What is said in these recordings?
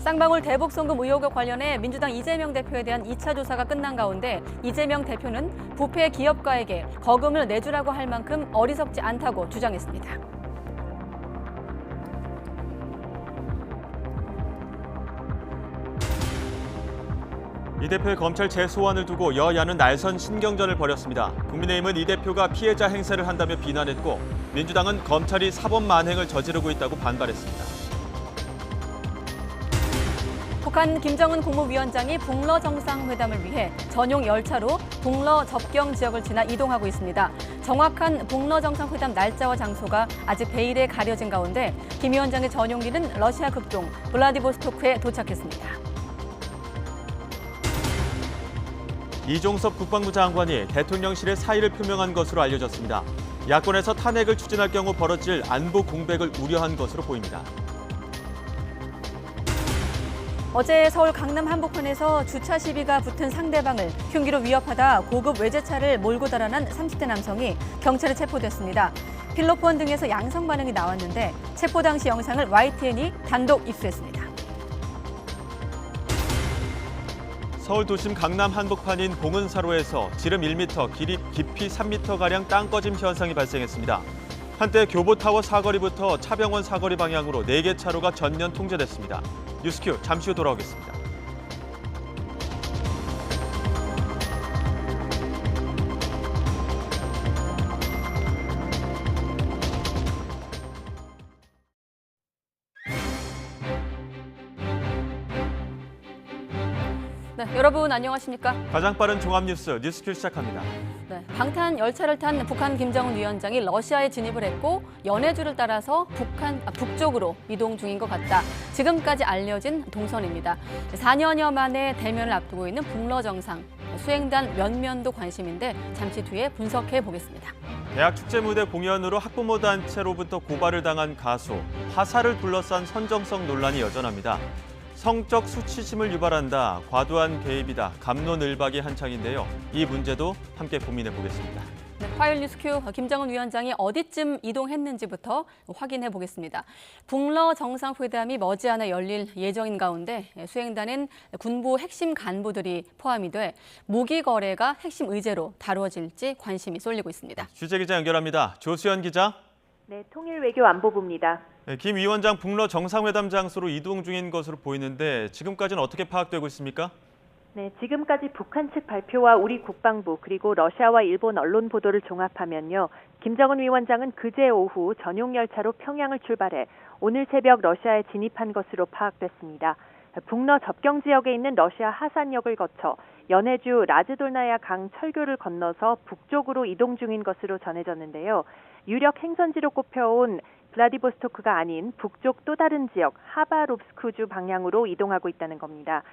쌍방울 대북 송금 의혹과 관련해 민주당 이재명 대표에 대한 2차 조사가 끝난 가운데 이재명 대표는 부패 기업가에게 거금을 내주라고 할 만큼 어리석지 않다고 주장했습니다. 이 대표의 검찰 재소환을 두고 여야는 날선 신경전을 벌였습니다. 국민의힘은 이 대표가 피해자 행세를 한다며 비난했고 민주당은 검찰이 사법 만행을 저지르고 있다고 반발했습니다. 북한 김정은 국무위원장이 북러 정상회담을 위해 전용 열차로 북러 접경 지역을 지나 이동하고 있습니다. 정확한 북러 정상회담 날짜와 장소가 아직 베일에 가려진 가운데 김 위원장의 전용기는 러시아 극동 블라디보스토크에 도착했습니다. 이종섭 국방부 장관이 대통령실에 사의를 표명한 것으로 알려졌습니다. 야권에서 탄핵을 추진할 경우 벌어질 안보 공백을 우려한 것으로 보입니다. 어제 서울 강남 한복판에서 주차 시비가 붙은 상대방을 흉기로 위협하다 고급 외제차를 몰고 달아난 30대 남성이 경찰에 체포됐습니다. 필로폰 등에서 양성 반응이 나왔는데 체포 당시 영상을 YTN이 단독 입수했습니다. 서울 도심 강남 한복판인 봉은사로에서 지름 1m, 깊이 3m가량 땅 꺼짐 현상이 발생했습니다. 한때 교보타워 사거리부터 차병원 사거리 방향으로 4개 차로가 전면 통제됐습니다. 뉴스큐 잠시 후 돌아오겠습니다. 네, 여러분 안녕하십니까? 가장 빠른 종합뉴스 뉴스큐 시작합니다. 네, 방탄 열차를 탄 북한 김정은 위원장이 러시아에 진입을 했고 연해주를 따라서 북쪽으로 이동 중인 것 같다. 지금까지 알려진 동선입니다. 4년여 만에 대면을 앞두고 있는 북러 정상. 수행단 면면도 관심인데 잠시 뒤에 분석해 보겠습니다. 대학 축제 무대 공연으로 학부모 단체로부터 고발을 당한 가수, 화사를 둘러싼 선정성 논란이 여전합니다. 성적 수치심을 유발한다, 과도한 개입이다, 갑론을박이 한창인데요. 이 문제도 함께 고민해 보겠습니다. 네, 화요일 뉴스큐 김정은 위원장이 어디쯤 이동했는지부터 확인해 보겠습니다. 북러 정상회담이 머지않아 열릴 예정인 가운데 수행단은 군부 핵심 간부들이 포함이 돼 무기 거래가 핵심 의제로 다뤄질지 관심이 쏠리고 있습니다. 취재기자 연결합니다. 조수연 기자. 네, 통일외교안보부입니다. 네, 김 위원장 북러 정상회담 장소로 이동 중인 것으로 보이는데 지금까지는 어떻게 파악되고 있습니까? 네, 지금까지 북한 측 발표와 우리 국방부 그리고 러시아와 일본 언론 보도를 종합하면요. 김정은 위원장은 그제 오후 전용 열차로 평양을 출발해 오늘 새벽 러시아에 진입한 것으로 파악됐습니다. 북러 접경 지역에 있는 러시아 하산역을 거쳐 연해주 라즈돌나야 강 철교를 건너서 북쪽으로 이동 중인 것으로 전해졌는데요. 유력 행선지로 꼽혀온 블라디보스토크가 아닌 북쪽 또 다른 지역 하바롭스크주 방향으로 이동하고 있다는 겁니다.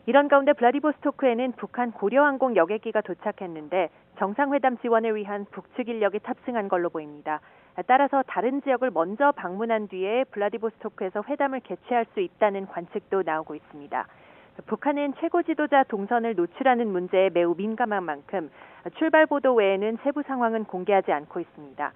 이런 가운데 블라디보스토크에는 북한 고려항공 여객기가 도착했는데 정상회담 지원을 위한 북측 인력이 탑승한 걸로 보입니다. 따라서 다른 지역을 먼저 방문한 뒤에 블라디보스토크에서 회담을 개최할 수 있다는 관측도 나오고 있습니다. 북한은 최고 지도자 동선을 노출하는 문제에 매우 민감한 만큼 출발 보도 외에는 세부 상황은 공개하지 않고 있습니다.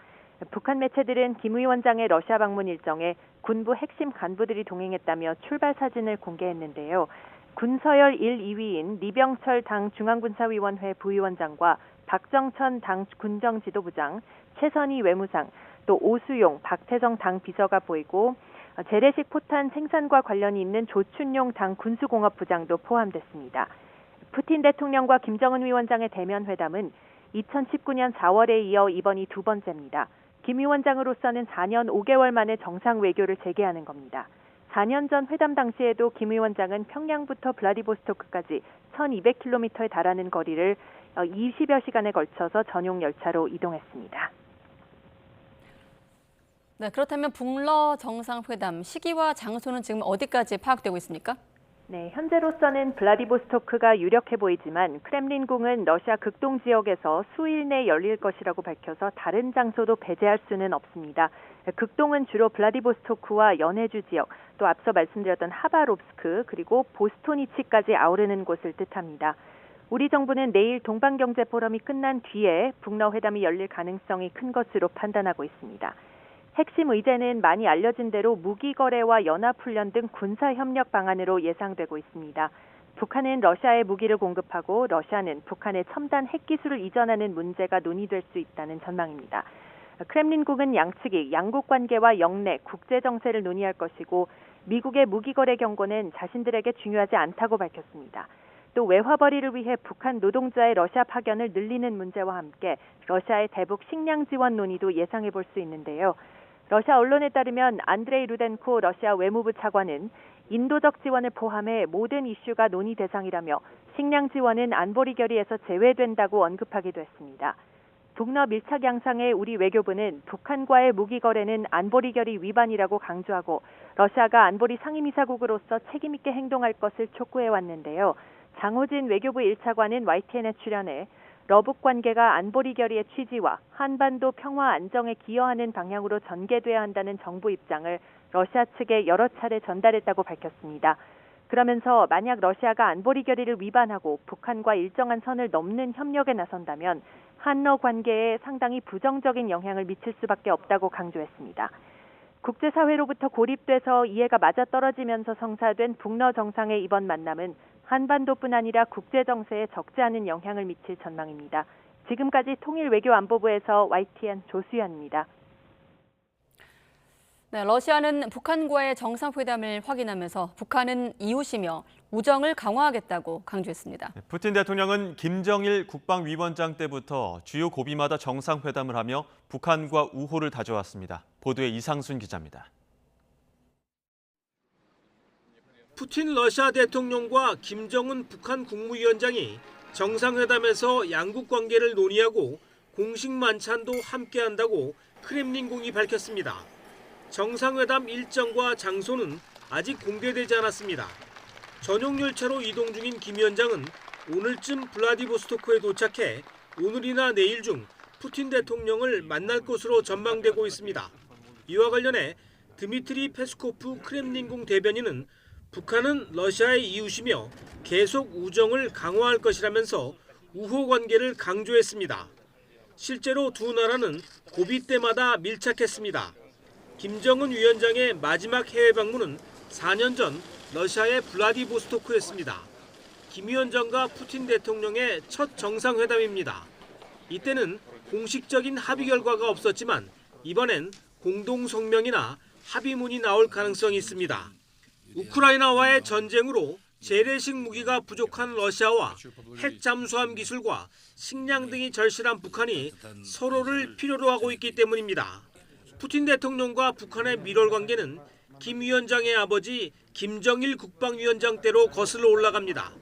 북한 매체들은 김 위원장의 러시아 방문 일정에 군부 핵심 간부들이 동행했다며 출발 사진을 공개했는데요. 군서열 1, 2위인 리병철 당 중앙군사위원회 부위원장과 박정천 당 군정지도부장, 최선희 외무상, 또 오수용, 박태정 당 비서가 보이고 재래식 포탄 생산과 관련이 있는 조춘용 당 군수공업부장도 포함됐습니다. 푸틴 대통령과 김정은 위원장의 대면 회담은 2019년 4월에 이어 이번이 두 번째입니다. 김 위원장으로서는 4년 5개월 만에 정상 외교를 재개하는 겁니다. 4년 전 회담 당시에도 김 위원장은 평양부터 블라디보스토크까지 1200km에 달하는 거리를 20여 시간에 걸쳐서 전용 열차로 이동했습니다. 네, 그렇다면 북러 정상회담 시기와 장소는 지금 어디까지 파악되고 있습니까? 네, 현재로서는 블라디보스토크가 유력해 보이지만 크렘린궁은 러시아 극동 지역에서 수일 내 열릴 것이라고 밝혀서 다른 장소도 배제할 수는 없습니다. 극동은 주로 블라디보스토크와 연해주 지역, 또 앞서 말씀드렸던 하바롭스크 그리고 보스토니치까지 아우르는 곳을 뜻합니다. 우리 정부는 내일 동방경제 포럼이 끝난 뒤에 북러 회담이 열릴 가능성이 큰 것으로 판단하고 있습니다. 핵심 의제는 많이 알려진 대로 무기 거래와 연합훈련 등 군사 협력 방안으로 예상되고 있습니다. 북한은 러시아에 무기를 공급하고 러시아는 북한에 첨단 핵기술을 이전하는 문제가 논의될 수 있다는 전망입니다. 크렘린궁은 양측이 양국 관계와 영내, 국제 정세를 논의할 것이고 미국의 무기 거래 경고는 자신들에게 중요하지 않다고 밝혔습니다. 또 외화벌이를 위해 북한 노동자의 러시아 파견을 늘리는 문제와 함께 러시아의 대북 식량 지원 논의도 예상해 볼 수 있는데요. 러시아 언론에 따르면 안드레이 루덴코 러시아 외무부 차관은 인도적 지원을 포함해 모든 이슈가 논의 대상이라며 식량 지원은 안보리 결의에서 제외된다고 언급하기도 했습니다. 북러 밀착 양상의 우리 외교부는 북한과의 무기 거래는 안보리 결의 위반이라고 강조하고 러시아가 안보리 상임이사국으로서 책임 있게 행동할 것을 촉구해 왔는데요. 장호진 외교부 1차관은 YTN에 출연해 러북 관계가 안보리 결의의 취지와 한반도 평화 안정에 기여하는 방향으로 전개돼야 한다는 정부 입장을 러시아 측에 여러 차례 전달했다고 밝혔습니다. 그러면서 만약 러시아가 안보리 결의를 위반하고 북한과 일정한 선을 넘는 협력에 나선다면 한러 관계에 상당히 부정적인 영향을 미칠 수밖에 없다고 강조했습니다. 국제사회로부터 고립돼서 이해가 맞아떨어지면서 성사된 북러 정상의 이번 만남은 한반도뿐 아니라 국제정세에 적지 않은 영향을 미칠 전망입니다. 지금까지 통일외교안보부에서 YTN 조수연입니다. 네, 러시아는 북한과의 정상회담을 확인하면서 북한은 이웃이며 우정을 강화하겠다고 강조했습니다. 푸틴 대통령은 김정일 국방위원장 때부터 주요 고비마다 정상회담을 하며 북한과 우호를 다져왔습니다. 보도에 이상순 기자입니다. 푸틴 러시아 대통령과 김정은 북한 국무위원장이 정상회담에서 양국 관계를 논의하고 공식 만찬도 함께한다고 크렘린궁이 밝혔습니다. 정상회담 일정과 장소는 아직 공개되지 않았습니다. 전용 열차로 이동 중인 김 위원장은 오늘쯤 블라디보스토크에 도착해 오늘이나 내일 중 푸틴 대통령을 만날 것으로 전망되고 있습니다. 이와 관련해 드미트리 페스코프 크렘린궁 대변인은 북한은 러시아의 이웃이며 계속 우정을 강화할 것이라면서 우호 관계를 강조했습니다. 실제로 두 나라는 고비 때마다 밀착했습니다. 김정은 위원장의 마지막 해외 방문은 4년 전 러시아의 블라디보스토크였습니다. 김 위원장과 푸틴 대통령의 첫 정상회담입니다. 이때는 공식적인 합의 결과가 없었지만 이번엔 공동성명이나 합의문이 나올 가능성이 있습니다. 우크라이나와의 전쟁으로 재래식 무기가 부족한 러시아와 핵 잠수함 기술과 식량 등이 절실한 북한이 서로를 필요로 하고 있기 때문입니다. 푸틴 대통령과 북한의 밀월 관계는 김 위원장의 아버지 김정일 국방위원장 때로 거슬러 올라갑니다.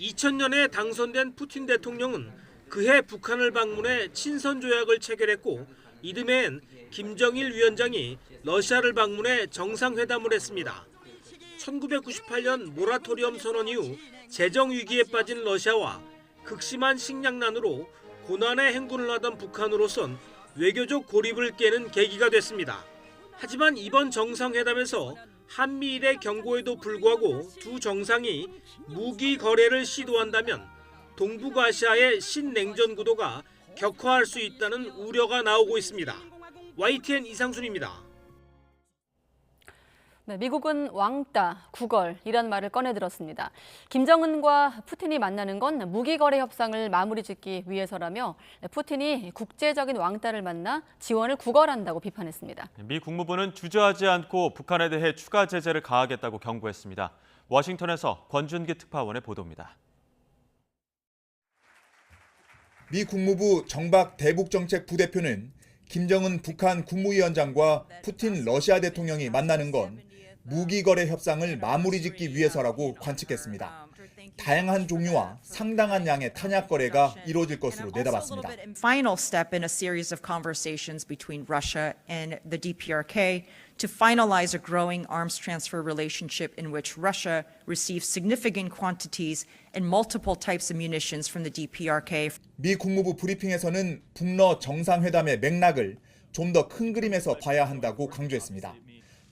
2000년에 당선된 푸틴 대통령은 그해 북한을 방문해 친선 조약을 체결했고 이듬해엔 김정일 위원장이 러시아를 방문해 정상회담을 했습니다. 1998년 모라토리엄 선언 이후 재정 위기에 빠진 러시아와 극심한 식량난으로 고난의 행군을 하던 북한으로선 외교적 고립을 깨는 계기가 됐습니다. 하지만 이번 정상회담에서 한미일의 경고에도 불구하고 두 정상이 무기 거래를 시도한다면 동북아시아의 신냉전 구도가 격화할 수 있다는 우려가 나오고 있습니다. YTN 이상순입니다. 네, 미국은 왕따, 구걸 이런 말을 꺼내들었습니다. 김정은과 푸틴이 만나는 건 무기 거래 협상을 마무리 짓기 위해서라며 푸틴이 국제적인 왕따를 만나 지원을 구걸한다고 비판했습니다. 미 국무부는 주저하지 않고 북한에 대해 추가 제재를 가하겠다고 경고했습니다. 워싱턴에서 권준기 특파원의 보도입니다. 미 국무부 정박 대북정책 부대표는 김정은 북한 국무위원장과 푸틴 러시아 대통령이 만나는 건 무기 거래 협상을 마무리 짓기 위해서라고 관측했습니다. 다양한 종류와 상당한 양의 탄약 거래가 이루어질 것으로 내다봤습니다. Final step in a series of conversations between Russia and the DPRK to finalize a growing arms transfer relationship in which Russia receives significant quantities and multiple types of munitions from the DPRK. 미 국무부 브리핑에서는 북러 정상회담의 맥락을 좀 더 큰 그림에서 봐야 한다고 강조했습니다.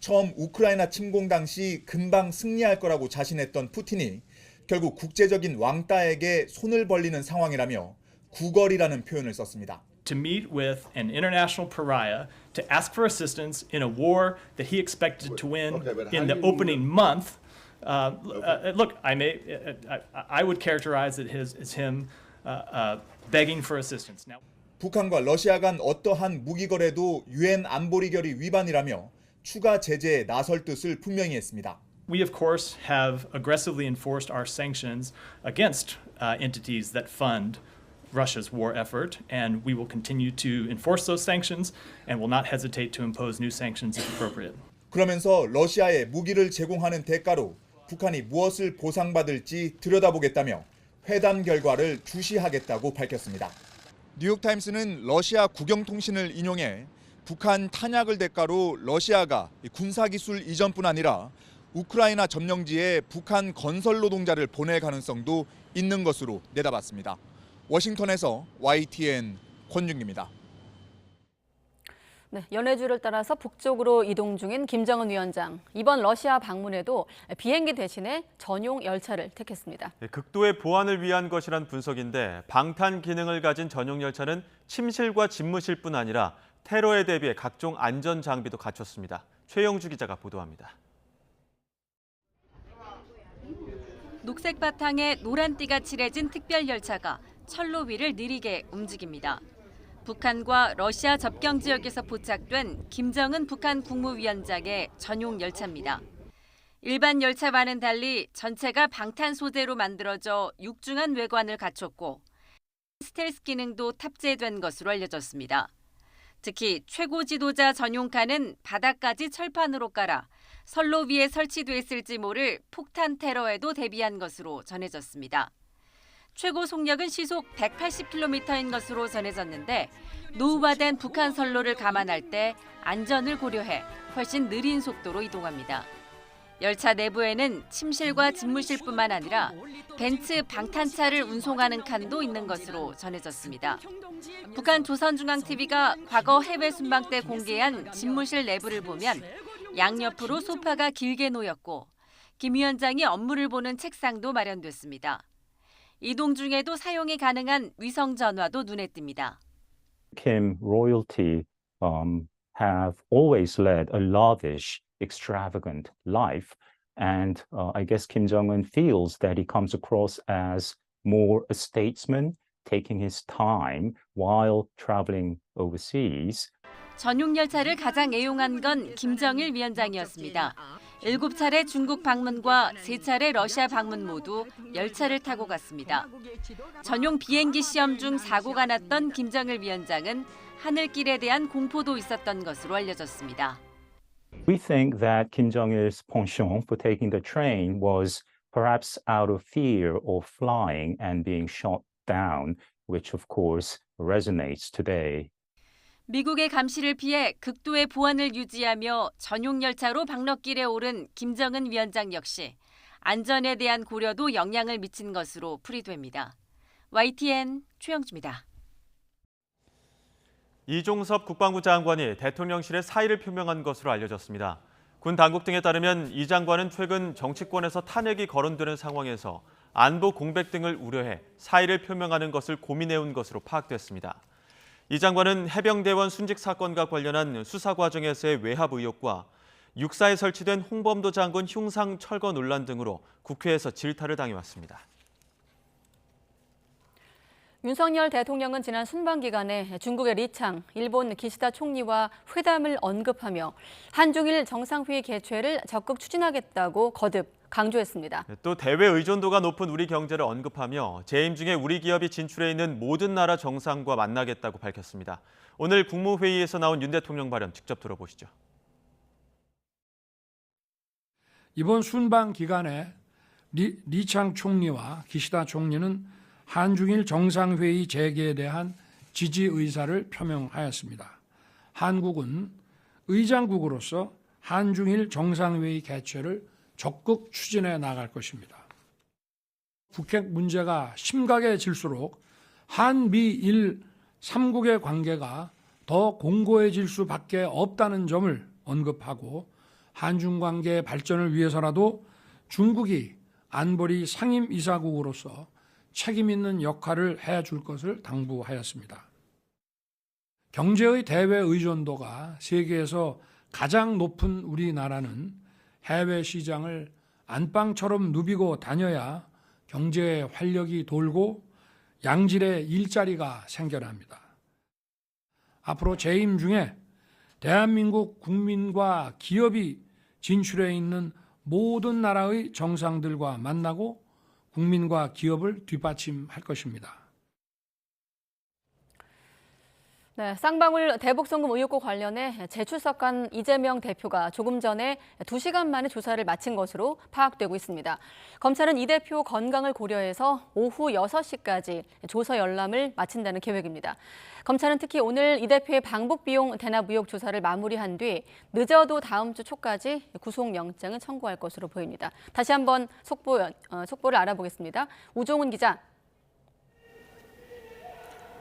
처음 우크라이나 침공 당시 금방 승리할 거라고 자신했던 푸틴이 결국 국제적인 왕따에게 손을 벌리는 상황이라며 구걸이라는 표현을 썼습니다. to meet with an international pariah to ask for assistance in a war that he expected to win in the opening month. Look, I would characterize it as him begging for assistance. Now, 북한과 러시아 간 어떠한 무기 거래도 유엔 안보리 결의 위반이라며 추가 제재에 나설 뜻을 분명히 했습니다. we of course have aggressively enforced our sanctions against entities that fund Russia's war effort, and we will continue to enforce those sanctions and will not hesitate to impose new sanctions if appropriate. 그러면서 러시아에 무기를 제공하는 대가로 북한이 무엇을 보상받을지 들여다보겠다며 회담 결과를 주시하겠다고 밝혔습니다. 뉴욕타임스는 러시아 국영통신을 인용해 북한 탄약을 대가로 러시아가 군사기술 이전뿐 아니라 우크라이나 점령지에 북한 건설 노동자를 보낼 가능성도 있는 것으로 내다봤습니다. 워싱턴에서 YTN 권준기입니다. 네, 연해주를 따라서 북쪽으로 이동 중인 김정은 위원장. 이번 러시아 방문에도 비행기 대신에 전용 열차를 택했습니다. 극도의 보안을 위한 것이란 분석인데 방탄 기능을 가진 전용 열차는 침실과 집무실뿐 아니라 테러에 대비해 각종 안전 장비도 갖췄습니다. 최영주 기자가 보도합니다. 녹색 바탕에 노란띠가 칠해진 특별 열차가 철로 위를 느리게 움직입니다. 북한과 러시아 접경 지역에서 포착된 김정은 북한 국무위원장의 전용 열차입니다. 일반 열차와는 달리 전체가 방탄 소재로 만들어져 육중한 외관을 갖췄고 스텔스 기능도 탑재된 것으로 알려졌습니다. 특히 최고 지도자 전용칸은 바닥까지 철판으로 깔아 선로 위에 설치됐을지 모를 폭탄 테러에도 대비한 것으로 전해졌습니다. 최고 속력은 시속 180km인 것으로 전해졌는데 노후화된 북한 선로를 감안할 때 안전을 고려해 훨씬 느린 속도로 이동합니다. 열차 내부에는 침실과 집무실뿐만 아니라 벤츠 방탄차를 운송하는 칸도 있는 것으로 전해졌습니다. 북한 조선중앙TV가 과거 해외 순방 때 공개한 집무실 내부를 보면 양옆으로 소파가 길게 놓였고 김 위원장이 업무를 보는 책상도 마련됐습니다. 이동 중에도 사용이 가능한 위성 전화도 눈에 띕니다. Kim royalty have always led a lavish, extravagant life, and I guess Kim Jong-un feels that he comes across as more a statesman, taking his time while traveling overseas. 전용 열차를 가장 애용한 건 김정일 위원장이었습니다. 7차례 중국 방문과 3차례 러시아 방문 모두 열차를 타고 갔습니다. 전용 비행기 시험 중 사고가 났던 김정일 위원장은 하늘길에 대한 공포도 있었던 것으로 알려졌습니다. We think that Kim Jong-il's penchant for taking the train was perhaps out of fear of flying and being shot down, which of course resonates today. 미국의 감시를 피해 극도의 보안을 유지하며 전용 열차로 박럭길에 오른 김정은 위원장 역시 안전에 대한 고려도 영향을 미친 것으로 풀이됩니다. YTN 최영주입니다. 이종섭 국방부 장관이 대통령실에 사의를 표명한 것으로 알려졌습니다. 군 당국 등에 따르면 이 장관은 최근 정치권에서 탄핵이 거론되는 상황에서 안보 공백 등을 우려해 사의를 표명하는 것을 고민해온 것으로 파악됐습니다. 이 장관은 해병대원 순직 사건과 관련한 수사 과정에서의 외압 의혹과 육사에 설치된 홍범도 장군 흉상 철거 논란 등으로 국회에서 질타를 당해왔습니다. 윤석열 대통령은 지난 순방 기간에 중국의 리창, 일본 기시다 총리와 회담을 언급하며 한중일 정상회의 개최를 적극 추진하겠다고 거듭 강조했습니다. 또 대외 의존도가 높은 우리 경제를 언급하며 재임 중에 우리 기업이 진출해 있는 모든 나라 정상과 만나겠다고 밝혔습니다. 오늘 국무회의에서 나온 윤 대통령 발언 직접 들어보시죠. 이번 순방 기간에 리창 총리와 기시다 총리는 한중일 정상회의 재개에 대한 지지 의사를 표명하였습니다. 한국은 의장국으로서 한중일 정상회의 개최를 적극 추진해 나갈 것입니다. 북핵 문제가 심각해질수록 한미일 3국의 관계가 더 공고해질 수밖에 없다는 점을 언급하고 한중 관계의 발전을 위해서라도 중국이 안보리 상임이사국으로서 책임 있는 역할을 해줄 것을 당부하였습니다. 경제의 대외 의존도가 세계에서 가장 높은 우리나라는 해외 시장을 안방처럼 누비고 다녀야 경제의 활력이 돌고 양질의 일자리가 생겨납니다. 앞으로 재임 중에 대한민국 국민과 기업이 진출해 있는 모든 나라의 정상들과 만나고 국민과 기업을 뒷받침할 것입니다. 네, 쌍방울 대북송금 의혹과 관련해 재출석한 이재명 대표가 조금 전에 2시간 만에 조사를 마친 것으로 파악되고 있습니다. 검찰은 이 대표 건강을 고려해서 오후 6시까지 조서 열람을 마친다는 계획입니다. 검찰은 특히 오늘 이 대표의 방북 비용 대납 의혹 조사를 마무리한 뒤 늦어도 다음 주 초까지 구속영장을 청구할 것으로 보입니다. 다시 한번 속보를 알아보겠습니다. 우종훈 기자.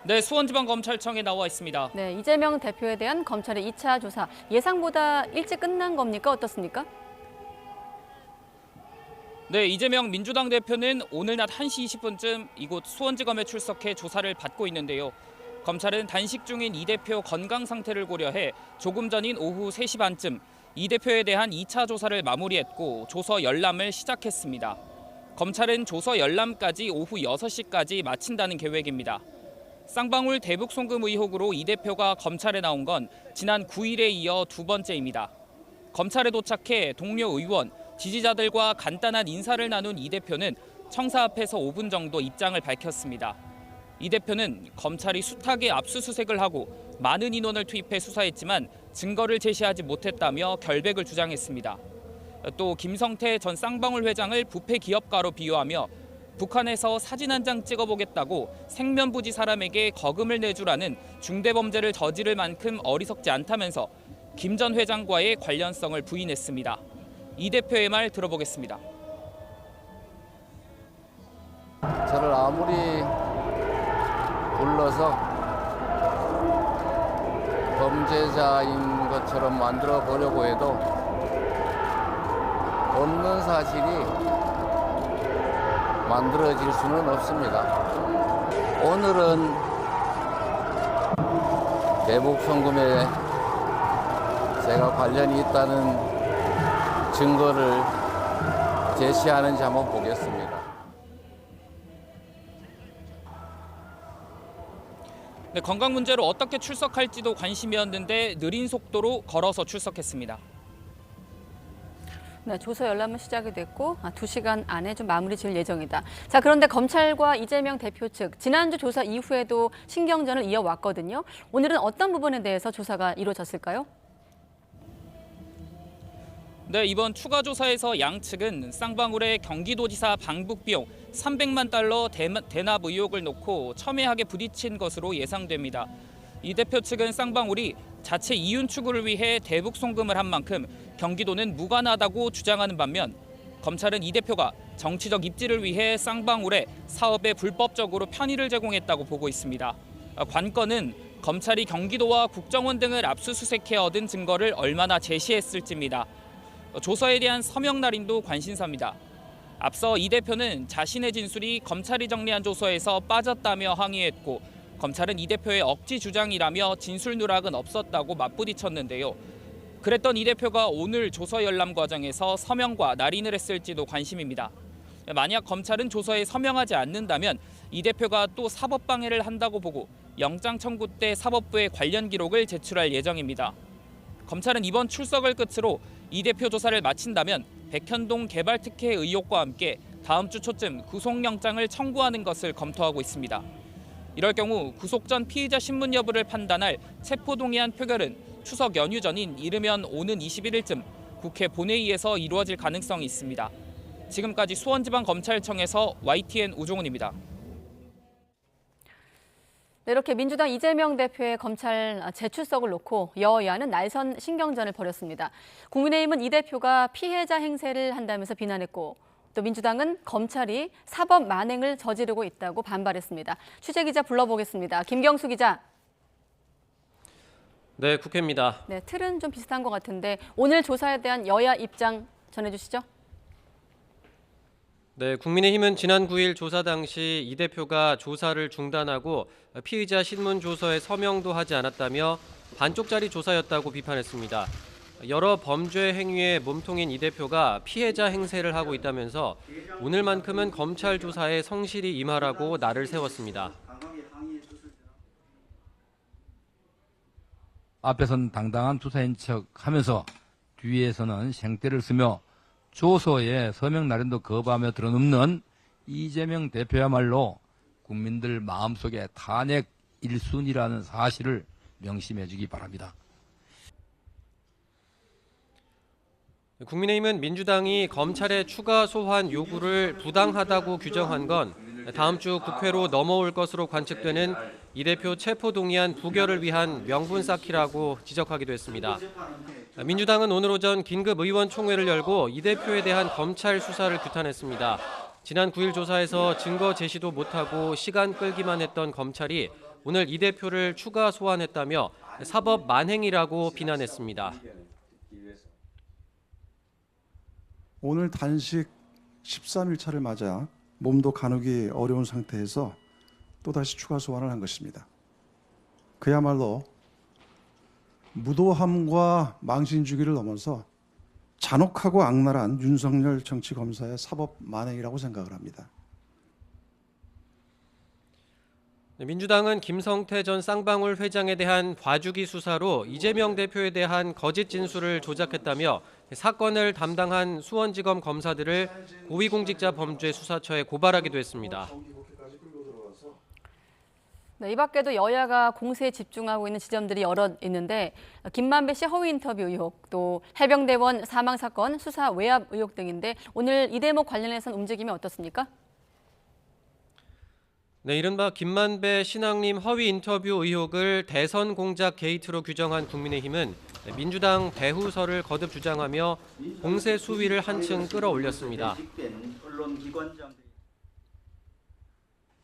네, 수원지방검찰청에 나와 있습니다. 네, 이재명 대표에 대한 검찰의 2차 조사 예상보다 일찍 끝난 겁니까? 어떻습니까? 네, 이재명 민주당 대표는 오늘 낮 1시 20분쯤 이곳 수원지검에 출석해 조사를 받고 있는데요. 검찰은 단식 중인 이 대표 건강 상태를 고려해 조금 전인 오후 3시 반쯤 이 대표에 대한 2차 조사를 마무리했고 조서 열람을 시작했습니다. 검찰은 조서 열람까지 오후 6시까지 마친다는 계획입니다. 쌍방울 대북 송금 의혹으로 이 대표가 검찰에 나온 건 지난 9일에 이어 두 번째입니다. 검찰에 도착해 동료 의원, 지지자들과 간단한 인사를 나눈 이 대표는 청사 앞에서 5분 정도 입장을 밝혔습니다. 이 대표는 검찰이 숱하게 압수수색을 하고 많은 인원을 투입해 수사했지만 증거를 제시하지 못했다며 결백을 주장했습니다. 또 김성태 전 쌍방울 회장을 부패 기업가로 비유하며 북한에서 사진 한 장 찍어보겠다고 생면부지 사람에게 거금을 내주라는 중대범죄를 저지를 만큼 어리석지 않다면서 김 전 회장과의 관련성을 부인했습니다. 이 대표의 말 들어보겠습니다. 저를 아무리 불러서 범죄자인 것처럼 만들어 보려고 해도 없는 사실이 만들어질 수는 없습니다. 오늘은 대북 송금에 제가 관련이 있다는 증거를 제시하는지 한번 보겠습니다. 네, 건강 문제로 어떻게 출석할지도 관심이었는데 느린 속도로 걸어서 출석했습니다. 네, 조서 열람은 시작이 됐고 2시간 안에 좀 마무리 지을 예정이다. 자, 그런데 검찰과 이재명 대표 측 지난주 조사 이후에도 신경전을 이어왔거든요. 오늘은 어떤 부분에 대해서 조사가 이루어졌을까요? 네, 이번 추가 조사에서 양 측은 쌍방울의 경기도지사 방북 비용 300만 달러 대납 의혹을 놓고 첨예하게 부딪힌 것으로 예상됩니다. 이 대표 측은 쌍방울이 자체 이윤 추구를 위해 대북 송금을 한 만큼 경기도는 무관하다고 주장하는 반면 검찰은 이 대표가 정치적 입지를 위해 쌍방울에 사업에 불법적으로 편의를 제공했다고 보고 있습니다. 관건은 검찰이 경기도와 국정원 등을 압수수색해 얻은 증거를 얼마나 제시했을지입니다. 조서에 대한 서명 날인도 관심사입니다. 앞서 이 대표는 자신의 진술이 검찰이 정리한 조서에서 빠졌다며 항의했고 검찰은 이 대표의 억지 주장이라며 진술 누락은 없었다고 맞부딪혔는데요. 그랬던 이 대표가 오늘 조서 열람 과정에서 서명과 날인을 했을지도 관심입니다. 만약 검찰은 조서에 서명하지 않는다면 이 대표가 또 사법방해를 한다고 보고 영장 청구 때 사법부에 관련 기록을 제출할 예정입니다. 검찰은 이번 출석을 끝으로 이 대표 조사를 마친다면 백현동 개발특혜 의혹과 함께 다음 주 초쯤 구속영장을 청구하는 것을 검토하고 있습니다. 이럴 경우 구속 전 피의자 신문 여부를 판단할 체포동의안 표결은 추석 연휴 전인 이르면 오는 21일쯤 국회 본회의에서 이루어질 가능성이 있습니다. 지금까지 수원지방검찰청에서 YTN 우종훈입니다. 네, 이렇게 민주당 이재명 대표의 검찰 재출석을 놓고 여야는 날선 신경전을 벌였습니다. 국민의힘은 이 대표가 피해자 행세를 한다면서 비난했고 또 민주당은 검찰이 사법 만행을 저지르고 있다고 반발했습니다. 취재기자 불러보겠습니다. 김경수 기자. 네, 국회입니다. 네, 틀은 좀 비슷한 것 같은데 오늘 조사에 대한 여야 입장 전해주시죠. 네, 국민의힘은 지난 9일 조사 당시 이 대표가 조사를 중단하고 피의자 신문조서에 서명도 하지 않았다며 반쪽짜리 조사였다고 비판했습니다. 여러 범죄 행위에 몸통인 이 대표가 피해자 행세를 하고 있다면서 오늘만큼은 검찰 조사에 성실히 임하라고 날을 세웠습니다. 앞에서는 당당한 수사인 척하면서 뒤에서는 생떼를 쓰며 조서에 서명 날인도 거부하며 드러눕는 이재명 대표야말로 국민들 마음속에 탄핵 1순위라는 사실을 명심해 주기 바랍니다. 국민의힘은 민주당이 검찰의 추가 소환 요구를 부당하다고 규정한 건 다음 주 국회로 넘어올 것으로 관측되는 이 대표 체포동의안 부결을 위한 명분 쌓기라고 지적하기도 했습니다. 민주당은 오늘 오전 긴급 의원총회를 열고 이 대표에 대한 검찰 수사를 규탄했습니다. 지난 9일 조사에서 증거 제시도 못하고 시간 끌기만 했던 검찰이 오늘 이 대표를 추가 소환했다며 사법 만행이라고 비난했습니다. 오늘 단식 13일차를 맞아 몸도 가누기 어려운 상태에서 또다시 추가 소환을 한 것입니다. 그야말로 무도함과 망신주기를 넘어서 잔혹하고 악랄한 윤석열 정치검사의 사법 만행이라고 생각을 합니다. 민주당은 김성태 전 쌍방울 회장에 대한 봐주기 수사로 이재명 대표에 대한 거짓 진술을 조작했다며 사건을 담당한 수원지검 검사들을 고위공직자범죄수사처에 고발하기도 했습니다. 네, 이 밖에도 여야가 공세에 집중하고 있는 지점들이 여러 있는데 김만배 씨 허위 인터뷰 의혹, 또 해병대원 사망 사건 수사 외압 의혹 등인데 오늘 이 대목 관련해서는 움직임이 어떻습니까? 네, 이른바 김만배 신앙님 허위 인터뷰 의혹을 대선 공작 게이트로 규정한 국민의힘은 민주당 배후설을 거듭 주장하며 공세 수위를 한층 끌어올렸습니다.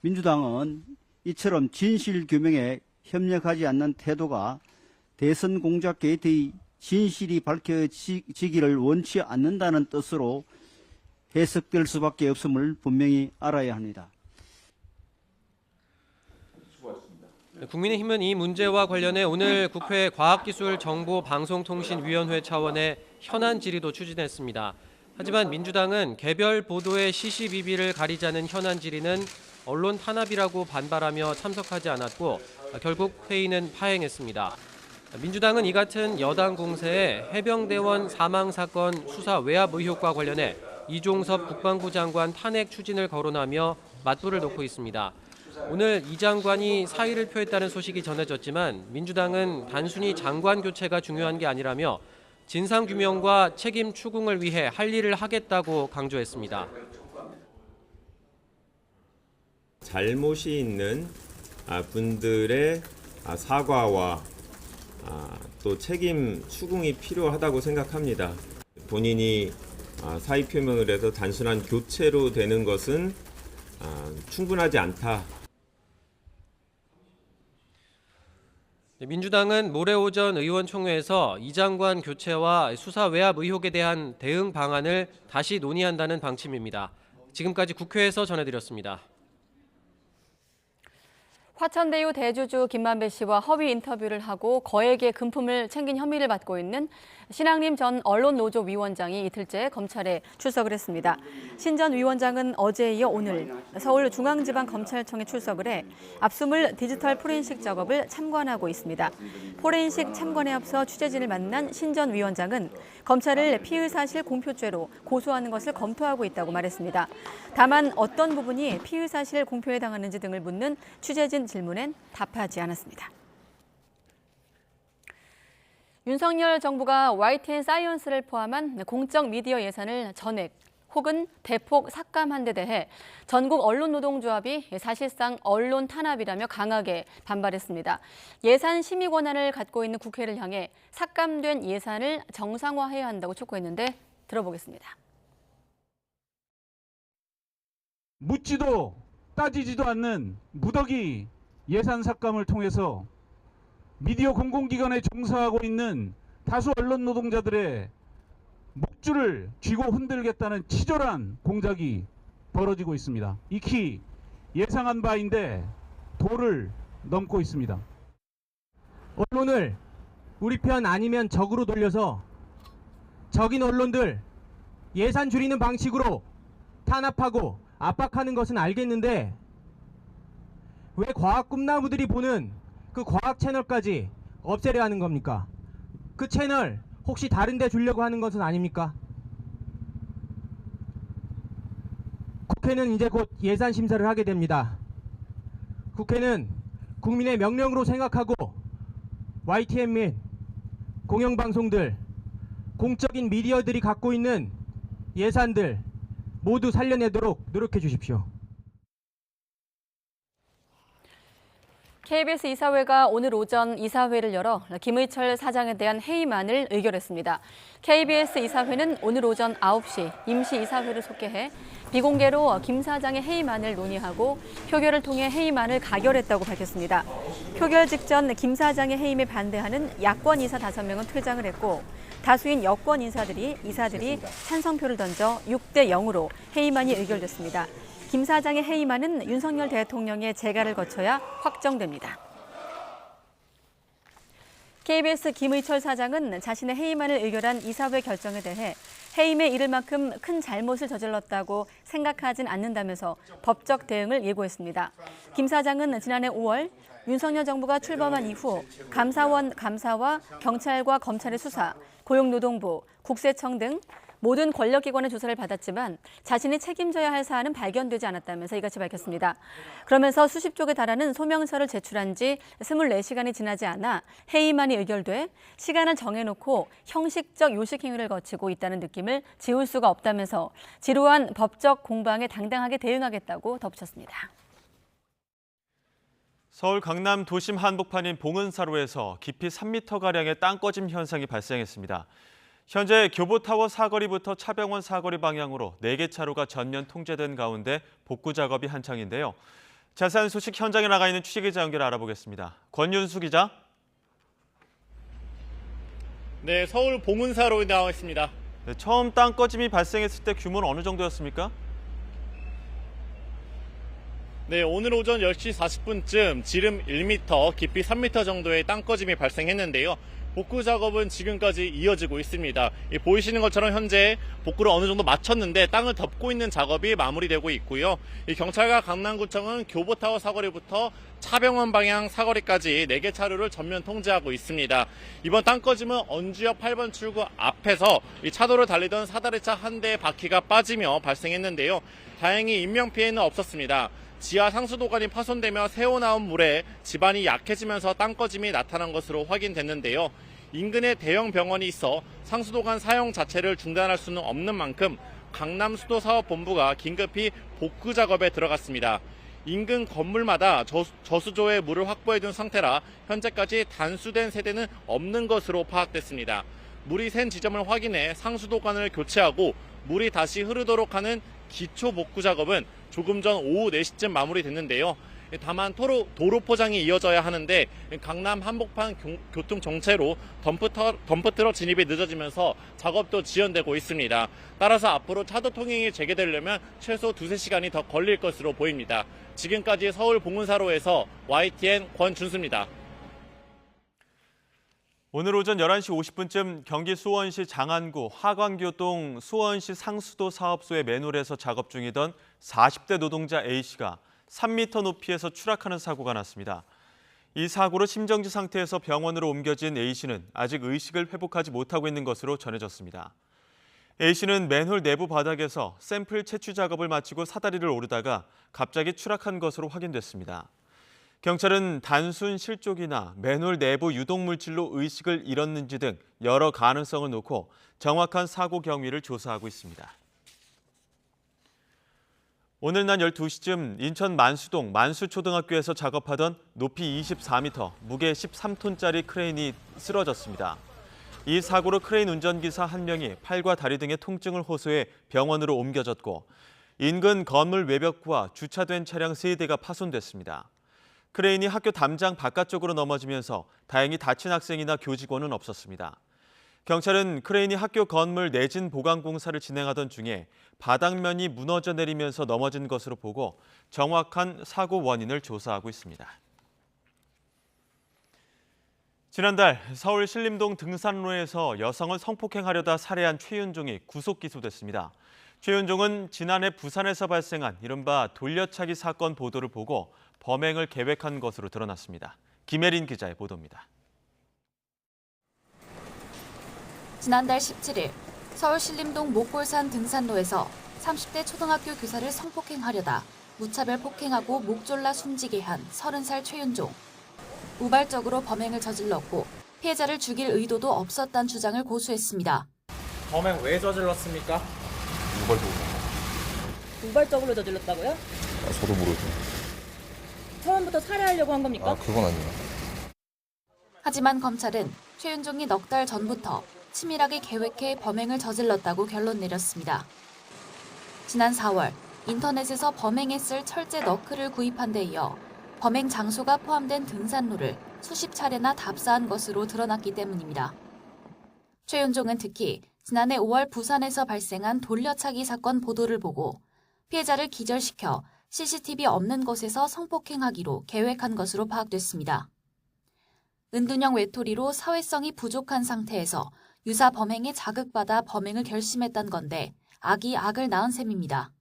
민주당은 이처럼 진실 규명에 협력하지 않는 태도가 대선 공작 게이트의 진실이 밝혀지기를 원치 않는다는 뜻으로 해석될 수밖에 없음을 분명히 알아야 합니다. 국민의힘은 이 문제와 관련해 오늘 국회 과학기술정보방송통신위원회 차원의 현안 질의도 추진했습니다. 하지만 민주당은 개별 보도의 시시비비를 가리자는 현안 질의는 언론 탄압이라고 반발하며 참석하지 않았고 결국 회의는 파행했습니다. 민주당은 이 같은 여당 공세에 해병대원 사망 사건 수사 외압 의혹과 관련해 이종섭 국방부 장관 탄핵 추진을 거론하며 맞불을 놓고 있습니다. 오늘 이 장관이 사의를 표했다는 소식이 전해졌지만 민주당은 단순히 장관 교체가 중요한 게 아니라며 진상규명과 책임 추궁을 위해 할 일을 하겠다고 강조했습니다. 잘못이 있는 분들의 사과와 또 책임 추궁이 필요하다고 생각합니다. 본인이 사의 표명을 해서 단순한 교체로 되는 것은 충분하지 않다. 민주당은 모레 오전 의원총회에서 이 장관 교체와 수사 외압 의혹에 대한 대응 방안을 다시 논의한다는 방침입니다. 지금까지 국회에서 전해드렸습니다. 화천대유 대주주 김만배 씨와 허위 인터뷰를 하고 거액의 금품을 챙긴 혐의를 받고 있는 신앙림 전 언론노조 위원장이 이틀째 검찰에 출석을 했습니다. 신 전 위원장은 어제에 이어 오늘 서울중앙지방검찰청에 출석을 해 압수물 디지털 포렌식 작업을 참관하고 있습니다. 포렌식 참관에 앞서 취재진을 만난 신 전 위원장은 검찰을 피의사실 공표죄로 고소하는 것을 검토하고 있다고 말했습니다. 다만 어떤 부분이 피의사실 공표에 해당하는지 등을 묻는 취재진 질문엔 답하지 않았습니다. 윤석열 정부가 YTN 사이언스를 포함한 공적 미디어 예산을 전액 혹은 대폭 삭감한 데 대해 전국 언론노동조합이 사실상 언론 탄압이라며 강하게 반발했습니다. 예산 심의 권한을 갖고 있는 국회를 향해 삭감된 예산을 정상화해야 한다고 촉구했는데 들어보겠습니다. 묻지도 따지지도 않는 무더기 예산 삭감을 통해서 미디어 공공기관에 종사하고 있는 다수 언론 노동자들의 목줄을 쥐고 흔들겠다는 치졸한 공작이 벌어지고 있습니다. 익히 예상한 바인데 도를 넘고 있습니다. 언론을 우리 편 아니면 적으로 돌려서 적인 언론들 예산 줄이는 방식으로 탄압하고 압박하는 것은 알겠는데 왜 과학 꿈나무들이 보는 그 과학 채널까지 없애려 하는 겁니까? 그 채널 혹시 다른 데 주려고 하는 것은 아닙니까? 국회는 이제 곧 예산 심사를 하게 됩니다. 국회는 국민의 명령으로 생각하고 YTN 및 공영방송들, 공적인 미디어들이 갖고 있는 예산들 모두 살려내도록 노력해 주십시오. KBS 이사회가 오늘 오전 이사회를 열어 김의철 사장에 대한 해임안을 의결했습니다. KBS 이사회는 오늘 오전 9시 임시 이사회를 속개해 비공개로 김 사장의 해임안을 논의하고 표결을 통해 해임안을 가결했다고 밝혔습니다. 표결 직전 김 사장의 해임에 반대하는 야권 이사 5명은 퇴장을 했고 다수인 여권 이사들이 찬성표를 던져 6대 0으로 해임안이 의결됐습니다. 김 사장의 해임안은 윤석열 대통령의 재가를 거쳐야 확정됩니다. KBS 김의철 사장은 자신의 해임안을 의결한 이사회 결정에 대해 해임에 이를 만큼 큰 잘못을 저질렀다고 생각하진 않는다면서 법적 대응을 예고했습니다. 김 사장은 지난해 5월 윤석열 정부가 출범한 이후 감사원 감사와 경찰과 검찰의 수사, 고용노동부, 국세청 등 모든 권력기관의 조사를 받았지만 자신이 책임져야 할 사안은 발견되지 않았다면서 이같이 밝혔습니다. 그러면서 수십 쪽에 달하는 소명서를 제출한 지 24시간이 지나지 않아 해임안이 의결돼 시간을 정해놓고 형식적 요식 행위를 거치고 있다는 느낌을 지울 수가 없다면서 지루한 법적 공방에 당당하게 대응하겠다고 덧붙였습니다. 서울 강남 도심 한복판인 봉은사로에서 깊이 3m가량의 땅 꺼짐 현상이 발생했습니다. 현재 교보타워 사거리부터 차병원 사거리 방향으로 4개 차로가 전면 통제된 가운데 복구 작업이 한창인데요. 자세한 소식 현장에 나가 있는 취재기자 연결 알아보겠습니다. 권윤수 기자. 네, 서울 봉은사로에 나와 있습니다. 네, 처음 땅 꺼짐이 발생했을 때 규모는 어느 정도였습니까? 네, 오늘 오전 10시 40분쯤 지름 1m, 깊이 3m 정도의 땅 꺼짐이 발생했는데요. 복구 작업은 지금까지 이어지고 있습니다. 보이시는 것처럼 현재 복구를 어느 정도 마쳤는데 땅을 덮고 있는 작업이 마무리되고 있고요. 경찰과 강남구청은 교보타워 사거리부터 차병원 방향 사거리까지 4개 차로를 전면 통제하고 있습니다. 이번 땅 꺼짐은 언주역 8번 출구 앞에서 차도를 달리던 사다리차 한 대의 바퀴가 빠지며 발생했는데요. 다행히 인명피해는 없었습니다. 지하 상수도관이 파손되며 새어나온 물에 지반이 약해지면서 땅 꺼짐이 나타난 것으로 확인됐는데요. 인근에 대형 병원이 있어 상수도관 사용 자체를 중단할 수는 없는 만큼 강남수도사업본부가 긴급히 복구 작업에 들어갔습니다. 인근 건물마다 저수조에 물을 확보해둔 상태라 현재까지 단수된 세대는 없는 것으로 파악됐습니다. 물이 샌 지점을 확인해 상수도관을 교체하고 물이 다시 흐르도록 하는 기초 복구 작업은 조금 전 오후 4시쯤 마무리됐는데요. 다만 도로 포장이 이어져야 하는데 강남 한복판 교통 정체로 덤프트럭 진입이 늦어지면서 작업도 지연되고 있습니다. 따라서 앞으로 차도 통행이 재개되려면 최소 2-3시간이 더 걸릴 것으로 보입니다. 지금까지 서울 봉은사로에서 YTN 권준수입니다. 오늘 오전 11시 50분쯤 경기 수원시 장안구 하광교동 수원시 상수도 사업소의 맨홀에서 작업 중이던 40대 노동자 A씨가 3m 높이에서 추락하는 사고가 났습니다. 이 사고로 심정지 상태에서 병원으로 옮겨진 A씨는 아직 의식을 회복하지 못하고 있는 것으로 전해졌습니다. A씨는 맨홀 내부 바닥에서 샘플 채취 작업을 마치고 사다리를 오르다가 갑자기 추락한 것으로 확인됐습니다. 경찰은 단순 실족이나 맨홀 내부 유독물질로 의식을 잃었는지 등 여러 가능성을 놓고 정확한 사고 경위를 조사하고 있습니다. 오늘 낮 12시쯤 인천 만수동 만수초등학교에서 작업하던 높이 24m, 무게 13톤짜리 크레인이 쓰러졌습니다. 이 사고로 크레인 운전기사 1명이 팔과 다리 등의 통증을 호소해 병원으로 옮겨졌고 인근 건물 외벽과 주차된 차량 3대가 파손됐습니다. 크레인이 학교 담장 바깥쪽으로 넘어지면서 다행히 다친 학생이나 교직원은 없었습니다. 경찰은 크레인이 학교 건물 내진 보강 공사를 진행하던 중에 바닥면이 무너져 내리면서 넘어진 것으로 보고 정확한 사고 원인을 조사하고 있습니다. 지난달 서울 신림동 등산로에서 여성을 성폭행하려다 살해한 최윤종이 구속 기소됐습니다. 최윤종은 지난해 부산에서 발생한 이른바 돌려차기 사건 보도를 보고 범행을 계획한 것으로 드러났습니다. 김혜린 기자의 보도입니다. 지난달 17일 서울 신림동 목골산 등산로에서 30대 초등학교 교사를 성폭행하려다 무차별 폭행하고 목 졸라 숨지게 한 30살 최윤종. 우발적으로 범행을 저질렀고 피해자를 죽일 의도도 없었다는 주장을 고수했습니다. 범행 왜 저질렀습니까? 우발적으로 저질렀다고요? 저도 모르죠. 처음부터 살해하려고 한 겁니까? 그건 아니에요. 하지만 검찰은 최윤종이 넉 달 전부터 치밀하게 계획해 범행을 저질렀다고 결론 내렸습니다. 지난 4월 인터넷에서 범행에 쓸 철제 너클을 구입한 데 이어 범행 장소가 포함된 등산로를 수십 차례나 답사한 것으로 드러났기 때문입니다. 최윤종은 특히 지난해 5월 부산에서 발생한 돌려차기 사건 보도를 보고 피해자를 기절시켜 CCTV 없는 곳에서 성폭행하기로 계획한 것으로 파악됐습니다. 은둔형 외톨이로 사회성이 부족한 상태에서 유사 범행에 자극받아 범행을 결심했던 건데 악이 악을 낳은 셈입니다.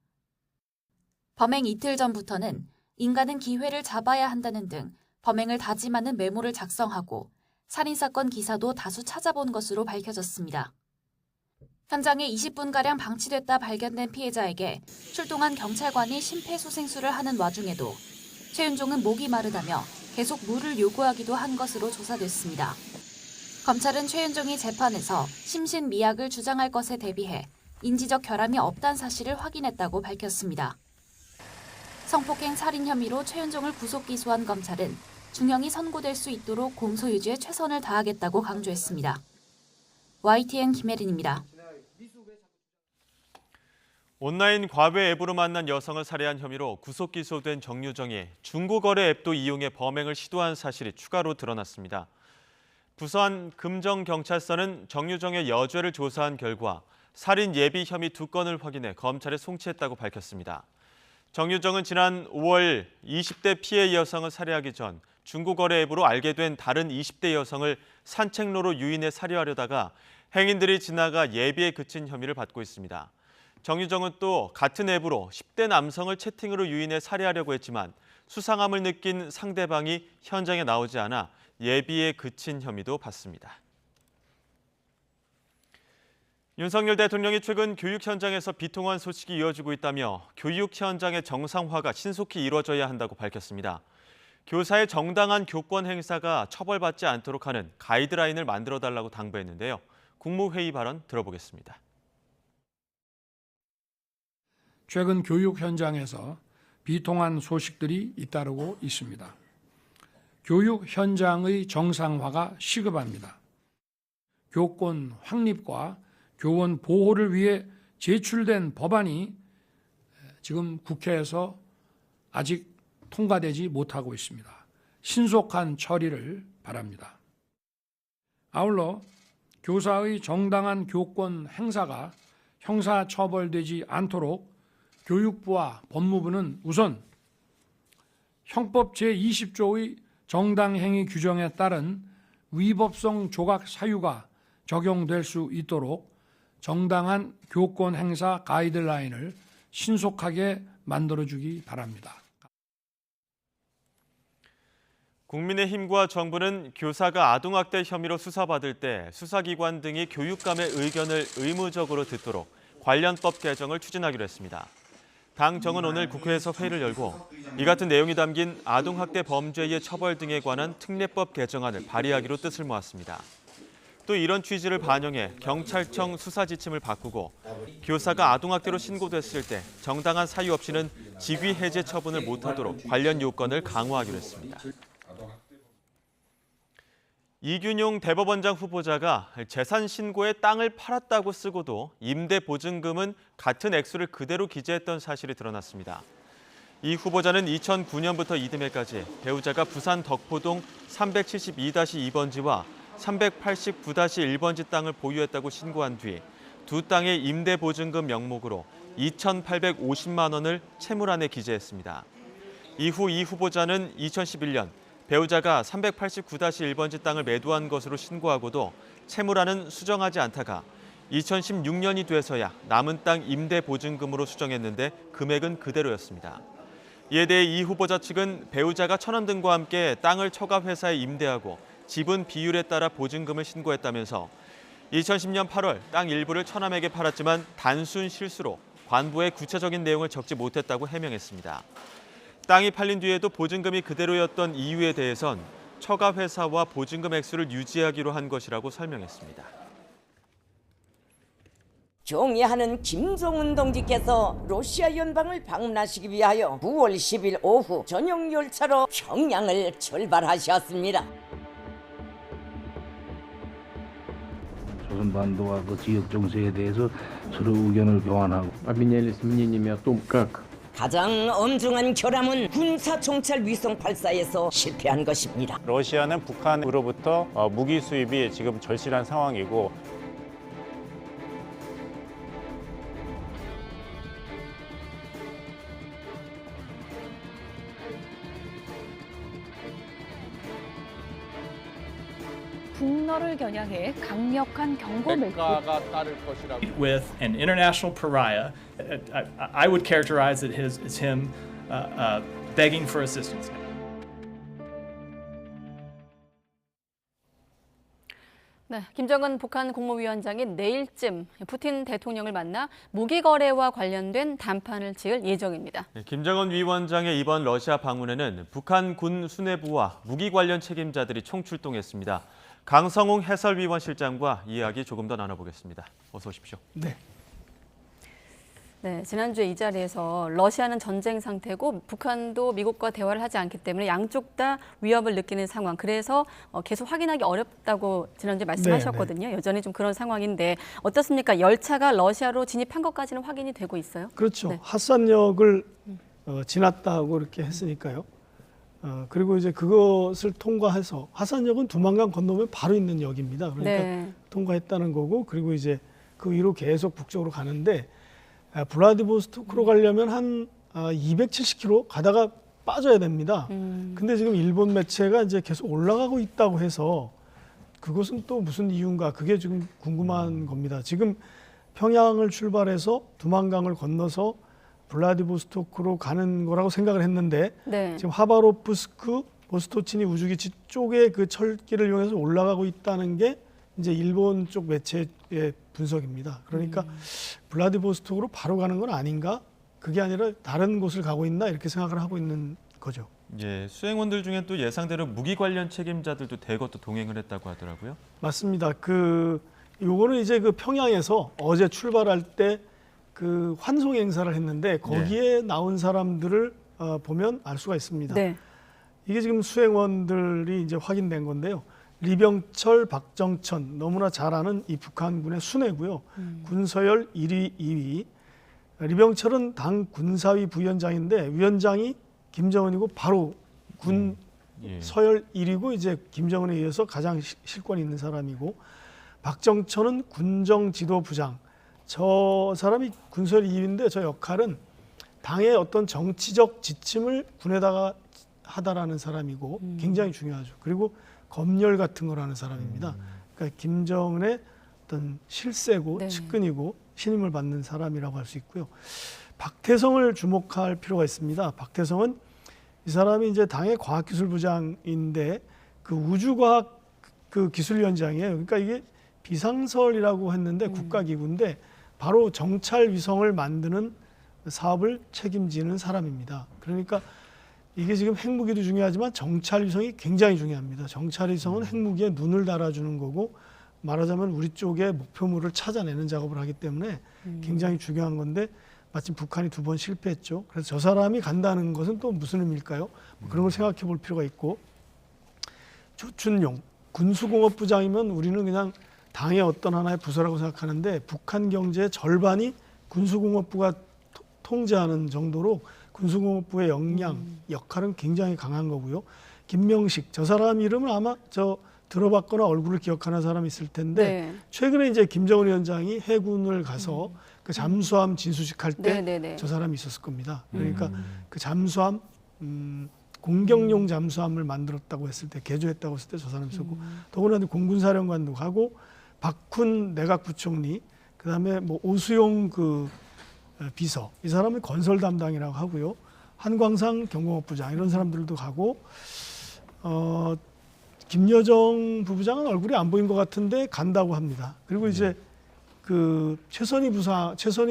범행 이틀 전부터는 인간은 기회를 잡아야 한다는 등 범행을 다짐하는 메모를 작성하고 살인사건 기사도 다수 찾아본 것으로 밝혀졌습니다. 현장에 20분가량 방치됐다 발견된 피해자에게 출동한 경찰관이 심폐소생술을 하는 와중에도 최윤종은 목이 마르다며 계속 물을 요구하기도 한 것으로 조사됐습니다. 검찰은 최윤종이 재판에서 심신미약을 주장할 것에 대비해 인지적 결함이 없다는 사실을 확인했다고 밝혔습니다. 성폭행 살인 혐의로 최윤종을 구속 기소한 검찰은 중형이 선고될 수 있도록 공소 유지에 최선을 다하겠다고 강조했습니다. YTN 김혜린입니다. 온라인 과외 앱으로 만난 여성을 살해한 혐의로 구속 기소된 정유정이 중고거래 앱도 이용해 범행을 시도한 사실이 추가로 드러났습니다. 부산 금정경찰서는 정유정의 여죄를 조사한 결과 살인 예비 혐의 2건을 확인해 검찰에 송치했다고 밝혔습니다. 정유정은 지난 5월 20대 피해 여성을 살해하기 전 중고거래 앱으로 알게 된 다른 20대 여성을 산책로로 유인해 살해하려다가 행인들이 지나가 예비에 그친 혐의를 받고 있습니다. 정유정은 또 같은 앱으로 10대 남성을 채팅으로 유인해 살해하려고 했지만 수상함을 느낀 상대방이 현장에 나오지 않아 예비에 그친 혐의도 받습니다. 윤석열 대통령이 최근 교육 현장에서 비통한 소식이 이어지고 있다며 교육 현장의 정상화가 신속히 이루어져야 한다고 밝혔습니다. 교사의 정당한 교권 행사가 처벌받지 않도록 하는 가이드라인을 만들어달라고 당부했는데요. 국무회의 발언 들어보겠습니다. 최근 교육 현장에서 비통한 소식들이 잇따르고 있습니다. 교육 현장의 정상화가 시급합니다. 교권 확립과 교원 보호를 위해 제출된 법안이 지금 국회에서 아직 통과되지 못하고 있습니다. 신속한 처리를 바랍니다. 아울러 교사의 정당한 교권 행사가 형사처벌되지 않도록 교육부와 법무부는 우선 형법 제20조의 정당행위 규정에 따른 위법성 조각 사유가 적용될 수 있도록 정당한 교권 행사 가이드라인을 신속하게 만들어주기 바랍니다. 국민의힘과 정부는 교사가 아동학대 혐의로 수사받을 때 수사기관 등이 교육감의 의견을 의무적으로 듣도록 관련법 개정을 추진하기로 했습니다. 당 정은 오늘 국회에서 회의를 열고 이 같은 내용이 담긴 아동학대 범죄의 처벌 등에 관한 특례법 개정안을 발의하기로 뜻을 모았습니다. 또 이런 취지를 반영해 경찰청 수사 지침을 바꾸고 교사가 아동학대로 신고됐을 때 정당한 사유 없이는 직위 해제 처분을 못하도록 관련 요건을 강화하기로 했습니다. 이균용 대법원장 후보자가 재산 신고에 땅을 팔았다고 쓰고도 임대 보증금은 같은 액수를 그대로 기재했던 사실이 드러났습니다. 이 후보자는 2009년부터 이듬해까지 배우자가 부산 덕포동 372-2번지와 389-1번지 땅을 보유했다고 신고한 뒤 두 땅의 임대 보증금 명목으로 2,850만 원을 채무란에 기재했습니다. 이후 이 후보자는 2011년 배우자가 389-1번지 땅을 매도한 것으로 신고하고도 채무란은 수정하지 않다가 2016년이 돼서야 남은 땅 임대 보증금으로 수정했는데 금액은 그대로였습니다. 이에 대해 이 후보자 측은 배우자가 천원 등과 함께 땅을 처가회사에 임대하고 지분 비율에 따라 보증금을 신고했다면서 2010년 8월 땅 일부를 처남에게 팔았지만 단순 실수로 관부에 구체적인 내용을 적지 못했다고 해명했습니다. 땅이 팔린 뒤에도 보증금이 그대로였던 이유에 대해선 처가회사와 보증금 액수를 유지하기로 한 것이라고 설명했습니다. 경애하는 김정은 동지께서 러시아 연방을 방문하시기 위하여 9월 10일 오후 전용 열차로 평양을 출발하셨습니다. 조선반도와 그 지역 정세에 대해서 서로 의견을 교환하고 обменялись мнениями о том, как 가장 엄중한 결함은 군사 정찰 위성 발사에서 실패한 것입니다. 러시아는 북한으로부터 무기 수입이 지금 절실한 상황이고 북러를 겨냥해 강력한 경고 메시지. 대가가 따를 것이라고. With an international pariah, I would characterize it as him begging for assistance. 네, 김정은 북한 국무위원장이 내일쯤 푸틴 대통령을 만나 무기 거래와 관련된 담판을 지을 예정입니다. 김정은 위원장의 이번 러시아 방문에는 북한 군 수뇌부와 무기 관련 책임자들이 총출동했습니다. 강성웅 해설위원 실장과 이야기 조금 더 나눠보겠습니다. 어서 오십시오. 네. 네, 지난주에 이 자리에서 러시아는 전쟁 상태고 북한도 미국과 대화를 하지 않기 때문에 양쪽 다 위협을 느끼는 상황. 그래서 계속 확인하기 어렵다고 지난주에 말씀하셨거든요. 여전히 좀 그런 상황인데 어떻습니까? 열차가 러시아로 진입한 것까지는 확인이 되고 있어요? 그렇죠. 네. 핫산역을 지났다고 이렇게 했으니까요. 그리고 이제 그것을 통과해서 핫산역은 두만강 건너면 바로 있는 역입니다. 그러니까 네. 통과했다는 거고 그리고 이제 그 위로 계속 북쪽으로 가는데 블라디보스토크로 가려면 한 270km 가다가 빠져야 됩니다. 근데 지금 일본 매체가 이제 계속 올라가고 있다고 해서 그것은 또 무슨 이유인가 그게 지금 궁금한 겁니다. 지금 평양을 출발해서 두만강을 건너서 블라디보스토크로 가는 거라고 생각을 했는데 네. 지금 하바롭스크, 보스토치니 우주기지 쪽에 그 철길을 이용해서 올라가고 있다는 게 이제 일본 쪽 매체의 분석입니다. 그러니까 블라디보스토크로 바로 가는 건 아닌가? 그게 아니라 다른 곳을 가고 있나? 이렇게 생각을 하고 있는 거죠. 예, 수행원들 중에 또 예상대로 무기 관련 책임자들도 대거 또 동행을 했다고 하더라고요. 맞습니다. 요거는 이제 그 평양에서 어제 출발할 때 그 환송 행사를 했는데 거기에 나온 사람들을 보면 알 수가 있습니다. 네. 이게 지금 수행원들이 이제 확인된 건데요. 리병철, 박정천 너무나 잘 아는 이 북한군의 수뇌고요. 군서열 1위, 2위. 리병철은 당 군사위 부위원장인데 위원장이 김정은이고 바로 군 서열 1위고 이제 김정은에 이어서 가장 실권이 있는 사람이고 박정천은 군정지도부장. 저 사람이 군서열 2위인데 저 역할은 당의 어떤 정치적 지침을 군에다가 하다라는 사람이고 굉장히 중요하죠. 그리고 검열 같은 걸 하는 사람입니다. 그러니까 김정은의 어떤 실세고 측근이고 신임을 받는 사람이라고 할 수 있고요. 박태성을 주목할 필요가 있습니다. 박태성은 이 사람이 이제 당의 과학기술부장인데 그 우주과학 그 기술위원장이에요. 그러니까 이게 비상설이라고 했는데 국가기구인데 바로 정찰 위성을 만드는 사업을 책임지는 사람입니다. 그러니까 이게 지금 핵무기도 중요하지만 정찰 위성이 굉장히 중요합니다. 정찰 위성은 핵무기에 눈을 달아주는 거고 말하자면 우리 쪽의 목표물을 찾아내는 작업을 하기 때문에 굉장히 중요한 건데 마침 북한이 2번 실패했죠. 그래서 저 사람이 간다는 것은 또 무슨 의미일까요? 그런 걸 생각해 볼 필요가 있고 조춘용 군수공업부장이면 우리는 그냥 당의 어떤 하나의 부서라고 생각하는데 북한 경제의 절반이 군수공업부가 통제하는 정도로 군수공업부의 역량, 역할은 굉장히 강한 거고요. 김명식, 저 사람 이름은 아마 저 들어봤거나 얼굴을 기억하는 사람이 있을 텐데 네. 최근에 이제 김정은 위원장이 해군을 가서 그 잠수함 진수식할 때 저 사람이 있었을 겁니다. 그러니까 그 잠수함 공격용 잠수함을 만들었다고 했을 때 개조했다고 했을 때 저 사람이 있었고 더구나 공군사령관도 가고 박훈 내각부총리 그다음에 뭐 오수용 그 비서 이 사람이 건설 담당이라고 하고요. 한광상 경공업부장 이런 사람들도 가고 김여정 부부장은 얼굴이 안 보인 것 같은데 간다고 합니다. 그리고 이제 그 최선희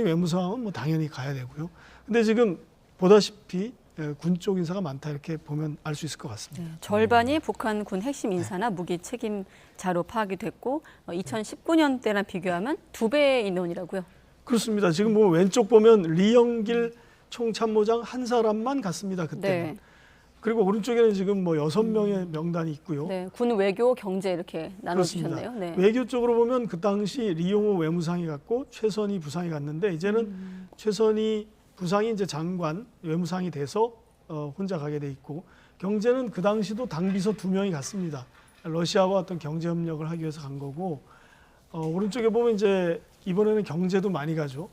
외무상은 뭐 당연히 가야 되고요. 근데 지금 보다시피 군 쪽 인사가 많다 이렇게 보면 알 수 있을 것 같습니다. 절반이 북한 군 핵심 인사나 무기 책임자로 파악이 됐고 2019년 때랑 비교하면 2배의 인원이라고요. 그렇습니다. 지금 뭐 왼쪽 보면 리영길 총참모장 한 사람만 갔습니다. 그때는. 네. 그리고 오른쪽에는 지금 뭐 6명의 명단이 있고요. 네, 군 외교 경제 이렇게 나눠주셨네요. 네. 외교 쪽으로 보면 그 당시 리용호 외무상이 갔고 최선희 부상이 갔는데 이제는 최선희 부상이 이제 장관 외무상이 돼서 혼자 가게 돼 있고 경제는 그 당시도 당비서 2명이 갔습니다. 러시아와 어떤 경제 협력을 하기 위해서 간 거고 오른쪽에 보면 이제 이번에는 경제도 많이 가죠.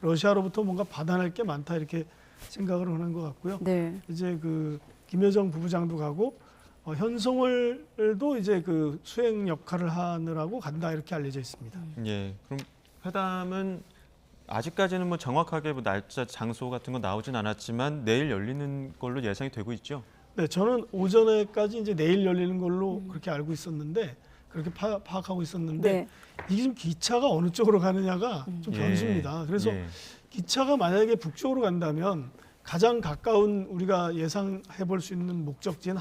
러시아로부터 뭔가 받아낼 게 많다 이렇게 생각을 하는 것 같고요. 네. 이제 그 김여정 부부장도 가고 현송월도 이제 그 수행 역할을 하느라고 간다 이렇게 알려져 있습니다. 예. 그럼 회담은 아직까지는 뭐 정확하게 뭐 날짜, 장소 같은 건 나오진 않았지만 내일 열리는 걸로 예상이 되고 있죠. 네, 저는 오전에까지 이제 내일 열리는 걸로 그렇게 알고 있었는데 그렇게 파악하고 있었는데 네. 이게 지금 기차가 어느 쪽으로 가느냐가 좀 변수입니다. 그래서 기차가 만약에 북쪽으로 간다면 가장 가까운 우리가 예상해 볼 수 있는 목적지인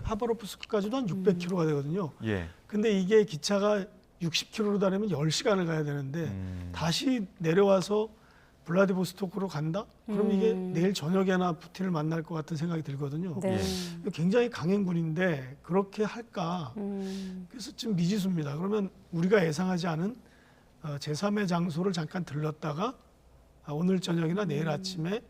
하바롭스크까지도 한 600km가 되거든요. 근데 이게 기차가 60km로 다니면 10시간을 가야 되는데 다시 내려와서 블라디보스토크로 간다? 그럼 이게 내일 저녁에나 푸틴을 만날 것 같은 생각이 들거든요. 네. 굉장히 강행군인데 그렇게 할까? 그래서 지금 미지수입니다. 그러면 우리가 예상하지 않은 제3의 장소를 잠깐 들렀다가 오늘 저녁이나 내일 아침에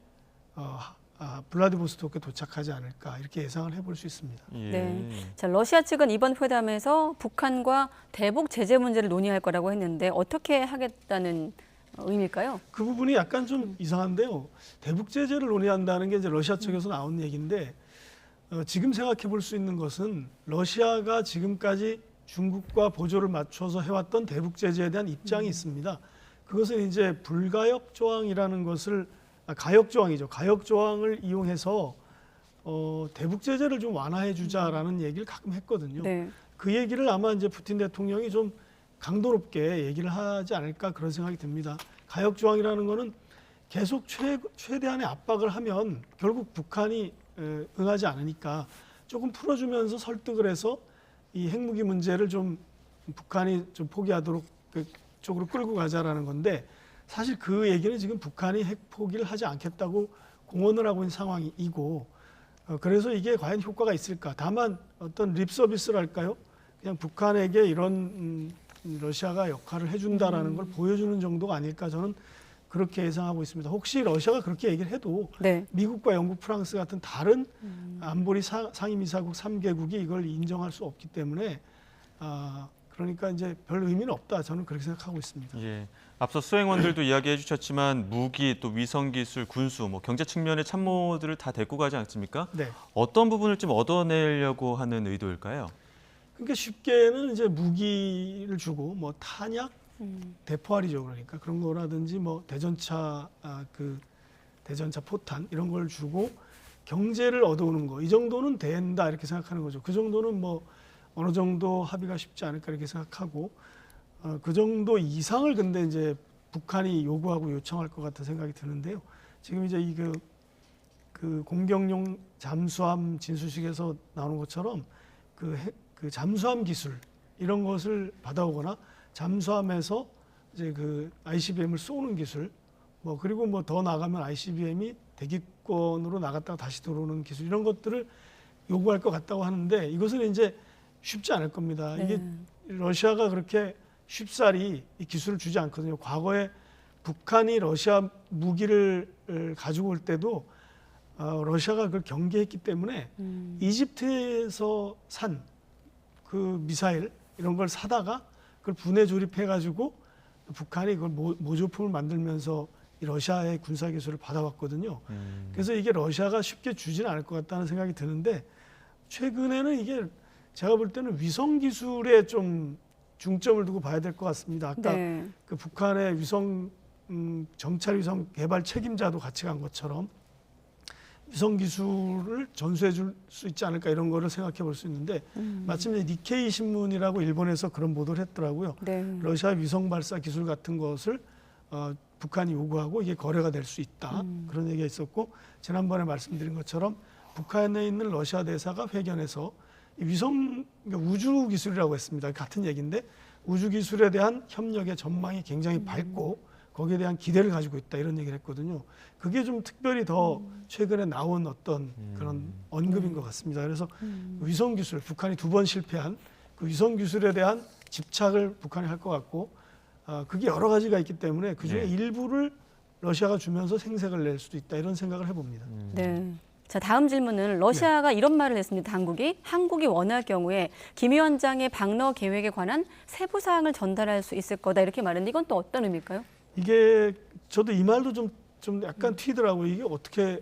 블라디보스토크에 도착하지 않을까 이렇게 예상을 해볼 수 있습니다. 네. 자, 러시아 측은 이번 회담에서 북한과 대북 제재 문제를 논의할 거라고 했는데 어떻게 하겠다는 의미일까요? 그 부분이 약간 좀 이상한데요. 대북 제재를 논의한다는 게 이제 러시아 측에서 나온 얘기인데 지금 생각해 볼 수 있는 것은 러시아가 지금까지 중국과 보조를 맞춰서 해왔던 대북 제재에 대한 입장이 있습니다. 그것은 이제 불가역 조항이라는 것을 가역 조항이죠. 가역 조항을 이용해서 대북 제재를 좀 완화해 주자라는 얘기를 가끔 했거든요. 네. 그 얘기를 아마 이제 푸틴 대통령이 좀 강도 높게 얘기를 하지 않을까 그런 생각이 듭니다. 가역 조항이라는 거는 계속 최대한의 압박을 하면 결국 북한이 응하지 않으니까 조금 풀어주면서 설득을 해서 이 핵무기 문제를 좀 북한이 좀 포기하도록 그쪽으로 끌고 가자라는 건데 사실 그 얘기는 지금 북한이 핵 포기를 하지 않겠다고 공언을 하고 있는 상황이고 그래서 이게 과연 효과가 있을까? 다만 어떤 립 서비스랄까요? 그냥 북한에게 이런 러시아가 역할을 해준다라는 걸 보여주는 정도가 아닐까 저는 그렇게 예상하고 있습니다. 혹시 러시아가 그렇게 얘기를 해도 미국과 영국, 프랑스 같은 다른 안보리 상임이사국 3개국이 이걸 인정할 수 없기 때문에 그러니까 이제 별 의미는 없다. 저는 그렇게 생각하고 있습니다. 예. 앞서 수행원들도 이야기해 주셨지만 무기, 또 위성기술, 군수, 뭐 경제 측면의 참모들을 다 데리고 가지 않습니까? 네. 어떤 부분을 좀 얻어내려고 하는 의도일까요? 그러니까 쉽게는 이제 무기를 주고 뭐 탄약, 대포알이죠. 그러니까 그런 거라든지 뭐 대전차 대전차 포탄 이런 걸 주고 경제를 얻어오는 거 이 정도는 된다 이렇게 생각하는 거죠. 그 정도는 뭐 어느 정도 합의가 쉽지 않을까 이렇게 생각하고 그 정도 이상을 근데 이제 북한이 요구하고 요청할 것 같은 생각이 드는데요. 지금 이제 그 공격용 잠수함 진수식에서 나오는 것처럼 그 잠수함 기술 이런 것을 받아오거나 잠수함에서 이제 그 ICBM을 쏘는 기술 뭐 그리고 뭐 더 나가면 ICBM이 대기권으로 나갔다가 다시 들어오는 기술 이런 것들을 요구할 것 같다고 하는데 이것은 이제 쉽지 않을 겁니다. 네. 이게 러시아가 그렇게 쉽사리 이 기술을 주지 않거든요. 과거에 북한이 러시아 무기를 가지고 올 때도 러시아가 그걸 경계했기 때문에 이집트에서 산 그 미사일 이런 걸 사다가 그걸 분해 조립해가지고 북한이 그걸 모조품을 만들면서 이 러시아의 군사 기술을 받아왔거든요. 그래서 이게 러시아가 쉽게 주지는 않을 것 같다는 생각이 드는데 최근에는 이게 제가 볼 때는 위성 기술에 좀 중점을 두고 봐야 될 것 같습니다. 아까 네. 그 북한의 위성 정찰 위성 개발 책임자도 같이 간 것처럼 위성 기술을 전수해 줄 수 있지 않을까 이런 거를 생각해 볼 수 있는데 마침 니케이 신문이라고 일본에서 그런 보도를 했더라고요. 네. 러시아 위성 발사 기술 같은 것을 북한이 요구하고 이게 거래가 될 수 있다. 그런 얘기가 있었고 지난번에 말씀드린 것처럼 북한에 있는 러시아 대사가 회견에서 이 위성 그러니까 우주 기술이라고 했습니다. 같은 얘기인데 우주 기술에 대한 협력의 전망이 굉장히 밝고 거기에 대한 기대를 가지고 있다 이런 얘기를 했거든요. 그게 좀 특별히 더 최근에 나온 어떤 그런 언급인 것 같습니다. 그래서 위성 기술, 북한이 2번 실패한 그 위성 기술에 대한 집착을 북한이 할 것 같고 그게 여러 가지가 있기 때문에 그중에 일부를 러시아가 주면서 생색을 낼 수도 있다 이런 생각을 해봅니다. 네. 자, 다음 질문은 러시아가 이런 말을 했습니다. 한국이 원할 경우에 김 위원장의 방러 계획에 관한 세부 사항을 전달할 수 있을 거다 이렇게 말했는데 이건 또 어떤 의미일까요? 이게 저도 이 말도 좀 약간 튀더라고요. 이게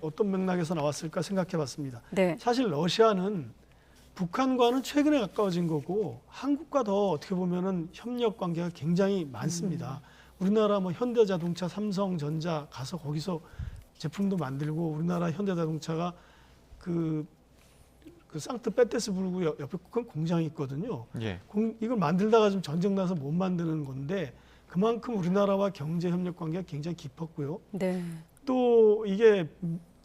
어떤 맥락에서 나왔을까 생각해봤습니다. 네. 사실 러시아는 북한과는 최근에 가까워진 거고 한국과 더 어떻게 보면은 협력 관계가 굉장히 많습니다. 우리나라 뭐 현대자동차, 삼성전자 가서 거기서 제품도 만들고 우리나라 현대자동차가 그 상트페테르부르크 옆에 큰 공장이 있거든요. 예. 이걸 만들다가 좀 전쟁 나서 못 만드는 건데 그만큼 우리나라와 경제 협력 관계가 굉장히 깊었고요. 네. 또 이게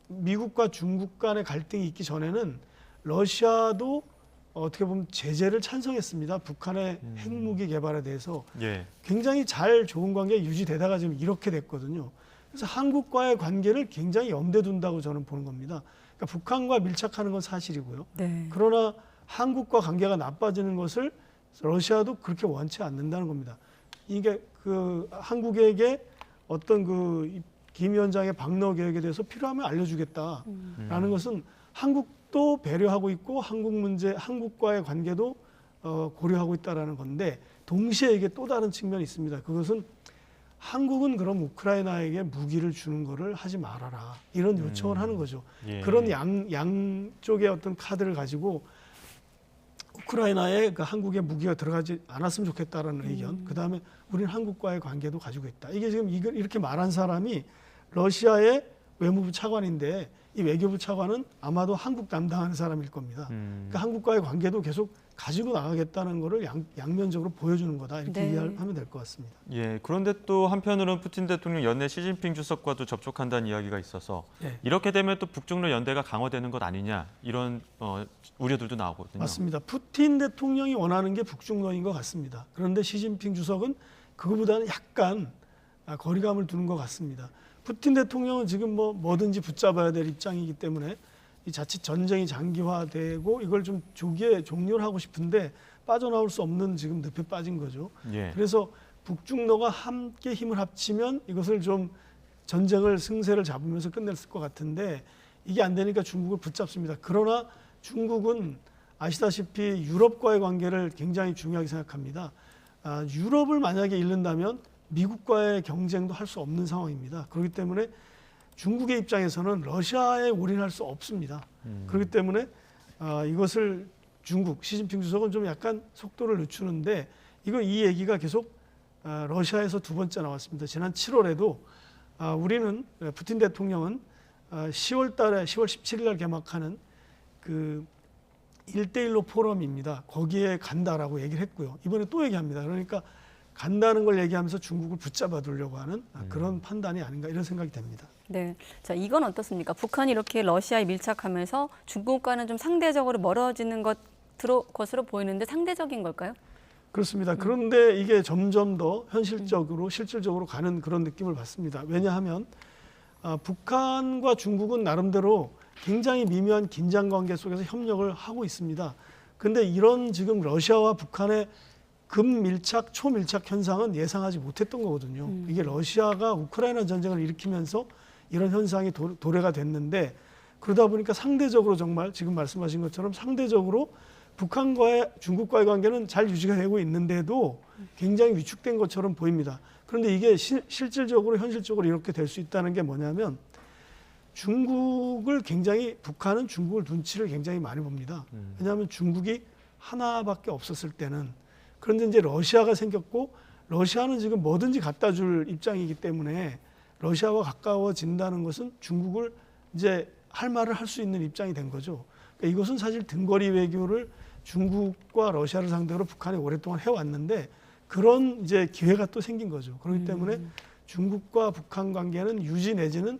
미국과 중국 간의 갈등이 있기 전에는 러시아도 어떻게 보면 제재를 찬성했습니다. 북한의 핵무기 개발에 대해서 예. 굉장히 좋은 관계가 유지되다가 지금 이렇게 됐거든요. 그래서 한국과의 관계를 굉장히 염두에 둔다고 저는 보는 겁니다. 그러니까 북한과 밀착하는 건 사실이고요. 네. 그러나 한국과 관계가 나빠지는 것을 러시아도 그렇게 원치 않는다는 겁니다. 이게 그 한국에게 어떤 김 위원장의 방러 계획에 대해서 필요하면 알려주겠다라는 것은 한국도 배려하고 있고 한국과의 관계도 고려하고 있다라는 건데 동시에 이게 또 다른 측면이 있습니다. 그것은 한국은 그럼 우크라이나에게 무기를 주는 거를 하지 말아라 이런 요청을 하는 거죠. 예. 그런 양쪽의 어떤 카드를 가지고 우크라이나에 한국의 무기가 들어가지 않았으면 좋겠다라는 의견. 그다음에 우리는 한국과의 관계도 가지고 있다. 이게 지금 이렇게 말한 사람이 러시아의 외무부 차관인데 이 외교부 차관은 아마도 한국 담당하는 사람일 겁니다. 그러니까 한국과의 관계도 계속 가지고 나가겠다는 거를 양면적으로 보여주는 거다. 이렇게 네. 이해하면 될 것 같습니다. 예, 그런데 또 한편으로는 푸틴 대통령 연내 시진핑 주석과도 접촉한다는 이야기가 있어서 예. 이렇게 되면 또 북중러 연대가 강화되는 것 아니냐 이런 우려들도 나오거든요. 맞습니다. 푸틴 대통령이 원하는 게 북중러인 것 같습니다. 그런데 시진핑 주석은 그거보다는 약간 거리감을 두는 것 같습니다. 푸틴 대통령은 지금 뭐든지 붙잡아야 될 입장이기 때문에 이 자칫 전쟁이 장기화되고 이걸 좀 조기에 종료를 하고 싶은데 빠져나올 수 없는 지금 늪에 빠진 거죠. 예. 그래서 북중러가 함께 힘을 합치면 이것을 좀 전쟁을 승세를 잡으면서 끝낼 것 같은데 이게 안 되니까 중국을 붙잡습니다. 그러나 중국은 아시다시피 유럽과의 관계를 굉장히 중요하게 생각합니다. 유럽을 만약에 잃는다면 미국과의 경쟁도 할 수 없는 상황입니다. 그렇기 때문에 중국의 입장에서는 러시아에 올인할 수 없습니다. 그렇기 때문에 이것을 중국, 시진핑 주석은 좀 약간 속도를 늦추는데 이 얘기가 계속 러시아에서 2번째 나왔습니다. 지난 7월에도 우리는 푸틴 대통령은 10월 17일 날 개막하는 그 1대1로 포럼입니다. 거기에 간다라고 얘기를 했고요. 이번에 또 얘기합니다. 그러니까 간다는 걸 얘기하면서 중국을 붙잡아 두려고 하는 그런 판단이 아닌가 이런 생각이 됩니다. 네, 자 이건 어떻습니까? 북한이 이렇게 러시아에 밀착하면서 중국과는 좀 상대적으로 멀어지는 것으로 보이는데 상대적인 걸까요? 그렇습니다. 그런데 이게 점점 더 현실적으로 실질적으로 가는 그런 느낌을 받습니다. 왜냐하면 북한과 중국은 나름대로 굉장히 미묘한 긴장 관계 속에서 협력을 하고 있습니다. 그런데 이런 지금 러시아와 북한의 금밀착, 초밀착 현상은 예상하지 못했던 거거든요. 이게 러시아가 우크라이나 전쟁을 일으키면서 이런 현상이 도래가 됐는데 그러다 보니까 상대적으로 정말 지금 말씀하신 것처럼 상대적으로 북한과의 중국과의 관계는 잘 유지가 되고 있는데도 굉장히 위축된 것처럼 보입니다. 그런데 이게 실질적으로 현실적으로 이렇게 될 수 있다는 게 뭐냐면 북한은 중국을 눈치를 굉장히 많이 봅니다. 왜냐하면 중국이 하나밖에 없었을 때는, 그런데 이제 러시아가 생겼고 러시아는 지금 뭐든지 갖다 줄 입장이기 때문에 러시아와 가까워진다는 것은 중국을 이제 할 말을 할 수 있는 입장이 된 거죠. 그러니까 이것은 사실 등거리 외교를 중국과 러시아를 상대로 북한이 오랫동안 해왔는데 그런 이제 기회가 또 생긴 거죠. 그렇기 때문에 중국과 북한 관계는 유지 내지는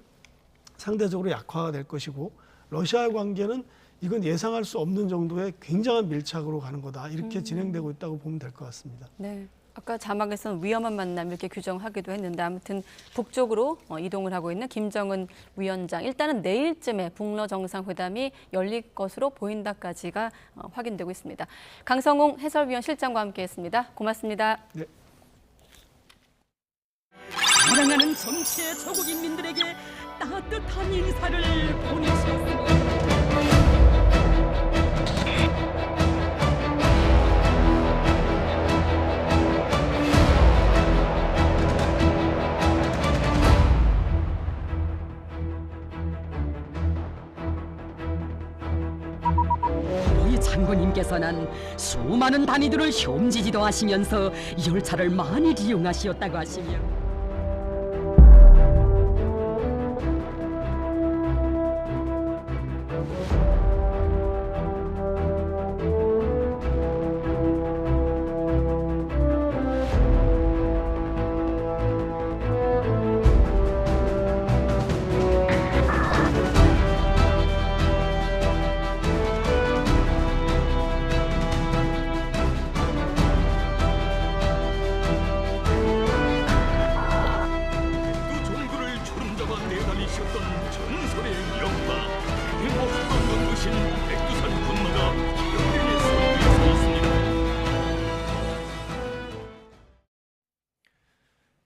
상대적으로 약화가 될 것이고, 러시아의 관계는 이건 예상할 수 없는 정도의 굉장한 밀착으로 가는 거다. 이렇게 진행되고 있다고 보면 될 것 같습니다. 네. 아까 자막에서는 위험한 만남 이렇게 규정하기도 했는데 아무튼 북쪽으로 이동을 하고 있는 김정은 위원장. 일단은 내일쯤에 북러 정상회담이 열릴 것으로 보인다까지가 확인되고 있습니다. 강성웅 해설위원 실장과 함께했습니다. 고맙습니다. 네. 사랑하는 정치의 조국 인민들에게 따뜻한 인사를 보내주었습니다. 우리 장군님께서는 수많은 단위들을 혐지지도 하시면서 열차를 많이 이용하시었다고 하시며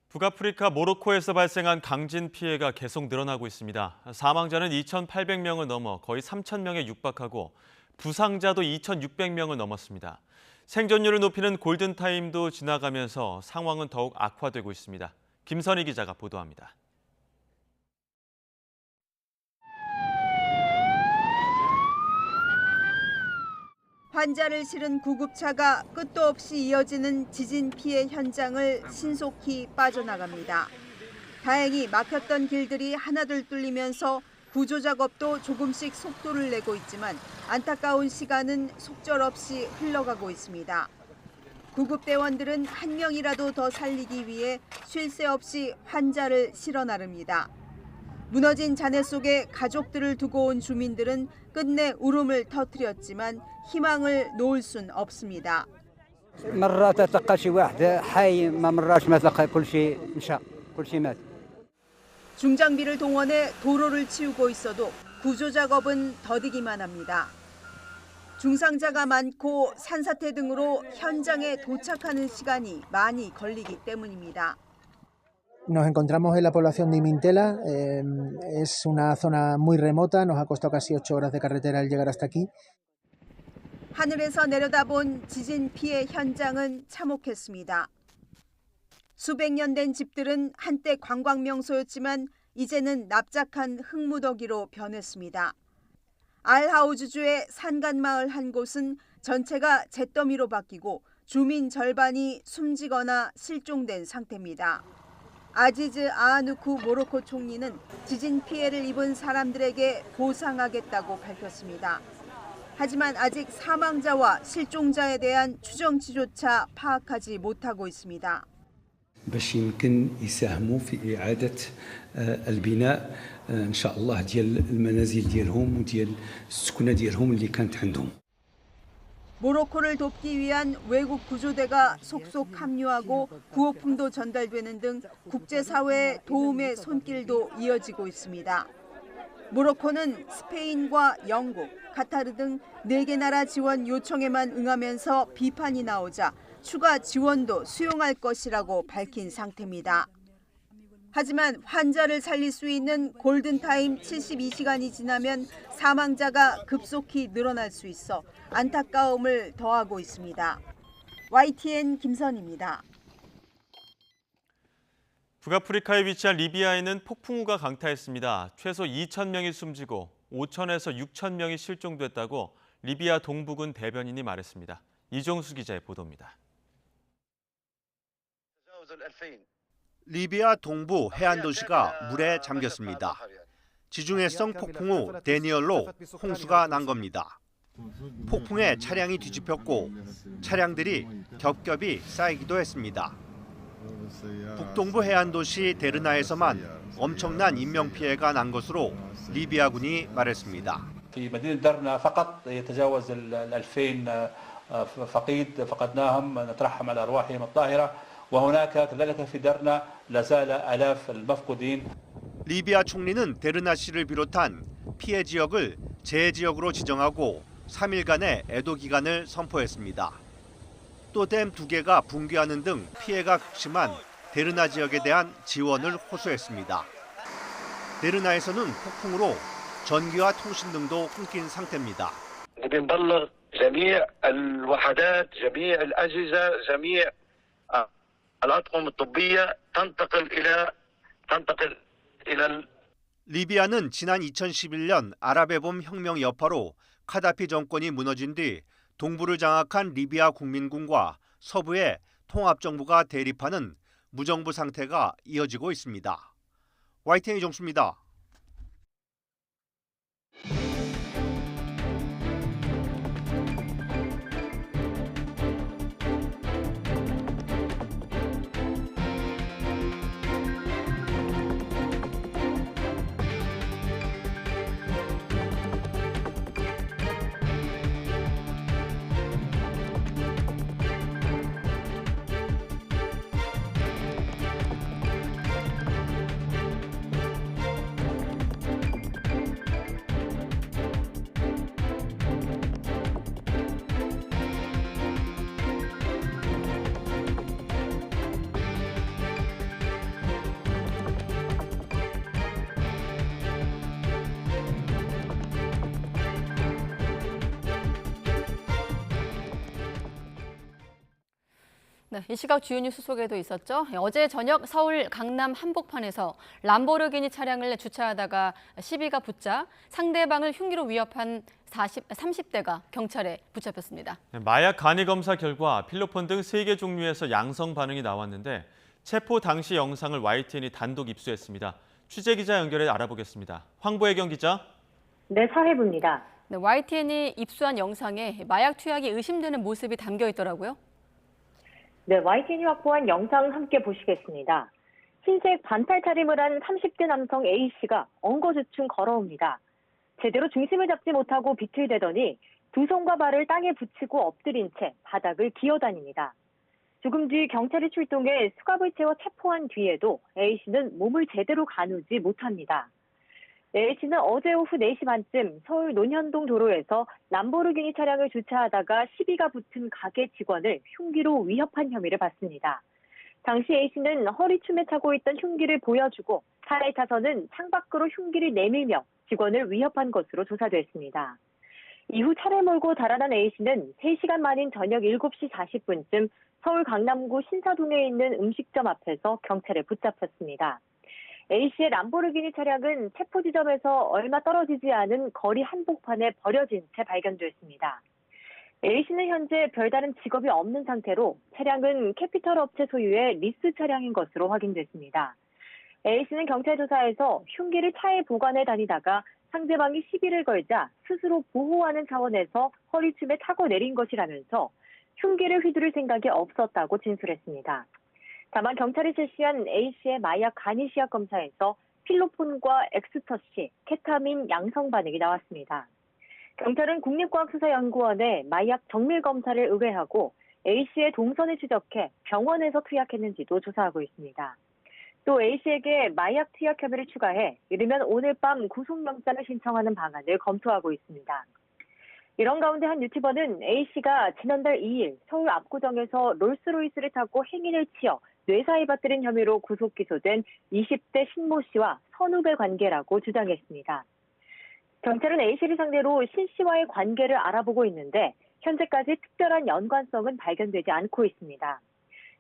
북아프리카 모로코에서 발생한 강진 피해가 계속 늘어나고 있습니다. 사망자는 2,800명을 넘어 거의 3,000명에 육박하고 부상자도 2,600명을 넘었습니다. 생존율을 높이는 골든타임도 지나가면서 상황은 더욱 악화되고 있습니다. 김선희 기자가 보도합니다. 환자를 실은 구급차가 끝도 없이 이어지는 지진 피해 현장을 신속히 빠져나갑니다. 다행히 막혔던 길들이 하나둘 뚫리면서 구조 작업도 조금씩 속도를 내고 있지만 안타까운 시간은 속절없이 흘러가고 있습니다. 구급대원들은 한 명이라도 더 살리기 위해 쉴 새 없이 환자를 실어 나릅니다. 무너진 잔해 속에 가족들을 두고 온 주민들은 끝내 울음을 터뜨렸지만 희망을 놓을 순 없습니다. مرات اتلقى شي واحد حي ما مرات ما تلقى كل شيء مشى كل شيء مات. 중장비를 동원해 도로를 치우고 있어도 구조 작업은 더디기만 합니다. 중상자가 많고 산사태 등으로 현장에 도착하는 시간이 많이 걸리기 때문입니다. Nos encontramos en la población de Imintela, es una zona muy remota, nos ha costado casi 8 horas de carretera el llegar hasta aquí. 하늘에서 내려다본 지진 피해 현장은 참혹했습니다. 수백 년 된 집들은 한때 관광 명소였지만 이제는 납작한 흙무더기로 변했습니다. 알하우즈주의 산간마을 한 곳은 전체가 잿더미로 바뀌고 주민 절반이 숨지거나 실종된 상태입니다. 아지즈 아하누쿠 모로코 총리는 지진 피해를 입은 사람들에게 보상하겠다고 밝혔습니다. 하지만 아직 사망자와 실종자에 대한 추정치조차 파악하지 못하고 있습니다. باش يمكن يساهموا في إعادة البناء إن شاء الله ديال المنازل ديالهم وديال السكنة ديالهم اللي كانت عندهم. 모로코를 돕기 위한 외국 구조대가 속속 합류하고 구호품도 전달되는 등 국제사회의 도움의 손길도 이어지고 있습니다. 모로코는 스페인과 영국, 카타르 등 4개 나라 지원 요청에만 응하면서 비판이 나오자 추가 지원도 수용할 것이라고 밝힌 상태입니다. 하지만 환자를 살릴 수 있는 골든타임 72시간이 지나면 사망자가 급속히 늘어날 수 있어 안타까움을 더하고 있습니다. YTN 김선입니다. 북아프리카에 위치한 리비아에는 폭풍우가 강타했습니다. 최소 2,000명이 숨지고 5,000에서 6,000명이 실종됐다고 리비아 동부군 대변인이 말했습니다. 이종수 기자의 보도입니다. 리비아 동부 해안 도시가 물에 잠겼습니다. 지중해성 폭풍우 데니엘로 홍수가 난 겁니다. 폭풍에 차량이 뒤집혔고 차량들이 겹겹이 쌓이기도 했습니다. 북동부 해안 도시 데르나에서만 엄청난 인명피해가 난 것으로 리비아군이 말했습니다. في مدينة درنا فقط يتجاوز 2000 فقيد فقدناهم نترحم على أرواحهم الطاهرة وهناك كذلك في درنا لا زال آلاف المفقودين. 리비아 총리는 데르나시를 비롯한 피해 지역을 재해 지역으로 지정하고 3일간의 애도 기간을 선포했습니다. 또 댐 2개가 붕괴하는 등 피해가 극심한 데르나 지역에 대한 지원을 호소했습니다. 데르나에서는 폭풍으로 전기와 통신 등도 끊긴 상태입니다. بنبلغ جميع الوحدات جميع الأجهزة جميع الأطقم الطبية تنتقل إلى 리비아는 지난 2011년 아랍의 봄 혁명 여파로 카다피 정권이 무너진 뒤 동부를 장악한 리비아 국민군과 서부의 통합정부가 대립하는 무정부 상태가 이어지고 있습니다. YTN 이종수입니다. 네, 이 시각 주요 뉴스 속에도 있었죠. 어제 저녁 서울 강남 한복판에서 람보르기니 차량을 주차하다가 시비가 붙자 상대방을 흉기로 위협한 30대가 경찰에 붙잡혔습니다. 마약 간이 검사 결과 필로폰 등 3개 종류에서 양성 반응이 나왔는데 체포 당시 영상을 YTN이 단독 입수했습니다. 취재 기자 연결해 알아보겠습니다. 황보혜경 기자. 네, 사회부입니다. 네, YTN이 입수한 영상에 마약 투약이 의심되는 모습이 담겨 있더라고요. 네, YTN이 확보한 영상 함께 보시겠습니다. 흰색 반팔 차림을 한 30대 남성 A씨가 엉거주춤 걸어옵니다. 제대로 중심을 잡지 못하고 비틀대더니 두 손과 발을 땅에 붙이고 엎드린 채 바닥을 기어다닙니다. 조금 뒤 경찰이 출동해 수갑을 채워 체포한 뒤에도 A씨는 몸을 제대로 가누지 못합니다. A씨는 어제 오후 4시 반쯤 서울 논현동 도로에서 람보르기니 차량을 주차하다가 시비가 붙은 가게 직원을 흉기로 위협한 혐의를 받습니다. 당시 A씨는 허리춤에 차고 있던 흉기를 보여주고 차에 타서는 창밖으로 흉기를 내밀며 직원을 위협한 것으로 조사됐습니다. 이후 차를 몰고 달아난 A씨는 3시간 만인 저녁 7시 40분쯤 서울 강남구 신사동에 있는 음식점 앞에서 경찰에 붙잡혔습니다. A씨의 람보르기니 차량은 체포 지점에서 얼마 떨어지지 않은 거리 한복판에 버려진 채 발견됐습니다. A씨는 현재 별다른 직업이 없는 상태로 차량은 캐피털 업체 소유의 리스 차량인 것으로 확인됐습니다. A씨는 경찰 조사에서 흉기를 차에 보관해 다니다가 상대방이 시비를 걸자 스스로 보호하는 차원에서 허리춤에 타고 내린 것이라면서 흉기를 휘두를 생각이 없었다고 진술했습니다. 다만 경찰이 실시한 A씨의 마약 간이 시약 검사에서 필로폰과 엑스터시, 케타민 양성 반응이 나왔습니다. 경찰은 국립과학수사연구원에 마약 정밀 검사를 의뢰하고 A씨의 동선을 추적해 병원에서 투약했는지도 조사하고 있습니다. 또 A씨에게 마약 투약 혐의를 추가해 이르면 오늘 밤 구속영장을 신청하는 방안을 검토하고 있습니다. 이런 가운데 한 유튜버는 A씨가 지난달 2일 서울 압구정에서 롤스로이스를 타고 행인을 치어 뇌사에 빠뜨린 혐의로 구속 기소된 20대 신모 씨와 선후배 관계라고 주장했습니다. 경찰은 A씨를 상대로 신 씨와의 관계를 알아보고 있는데 현재까지 특별한 연관성은 발견되지 않고 있습니다.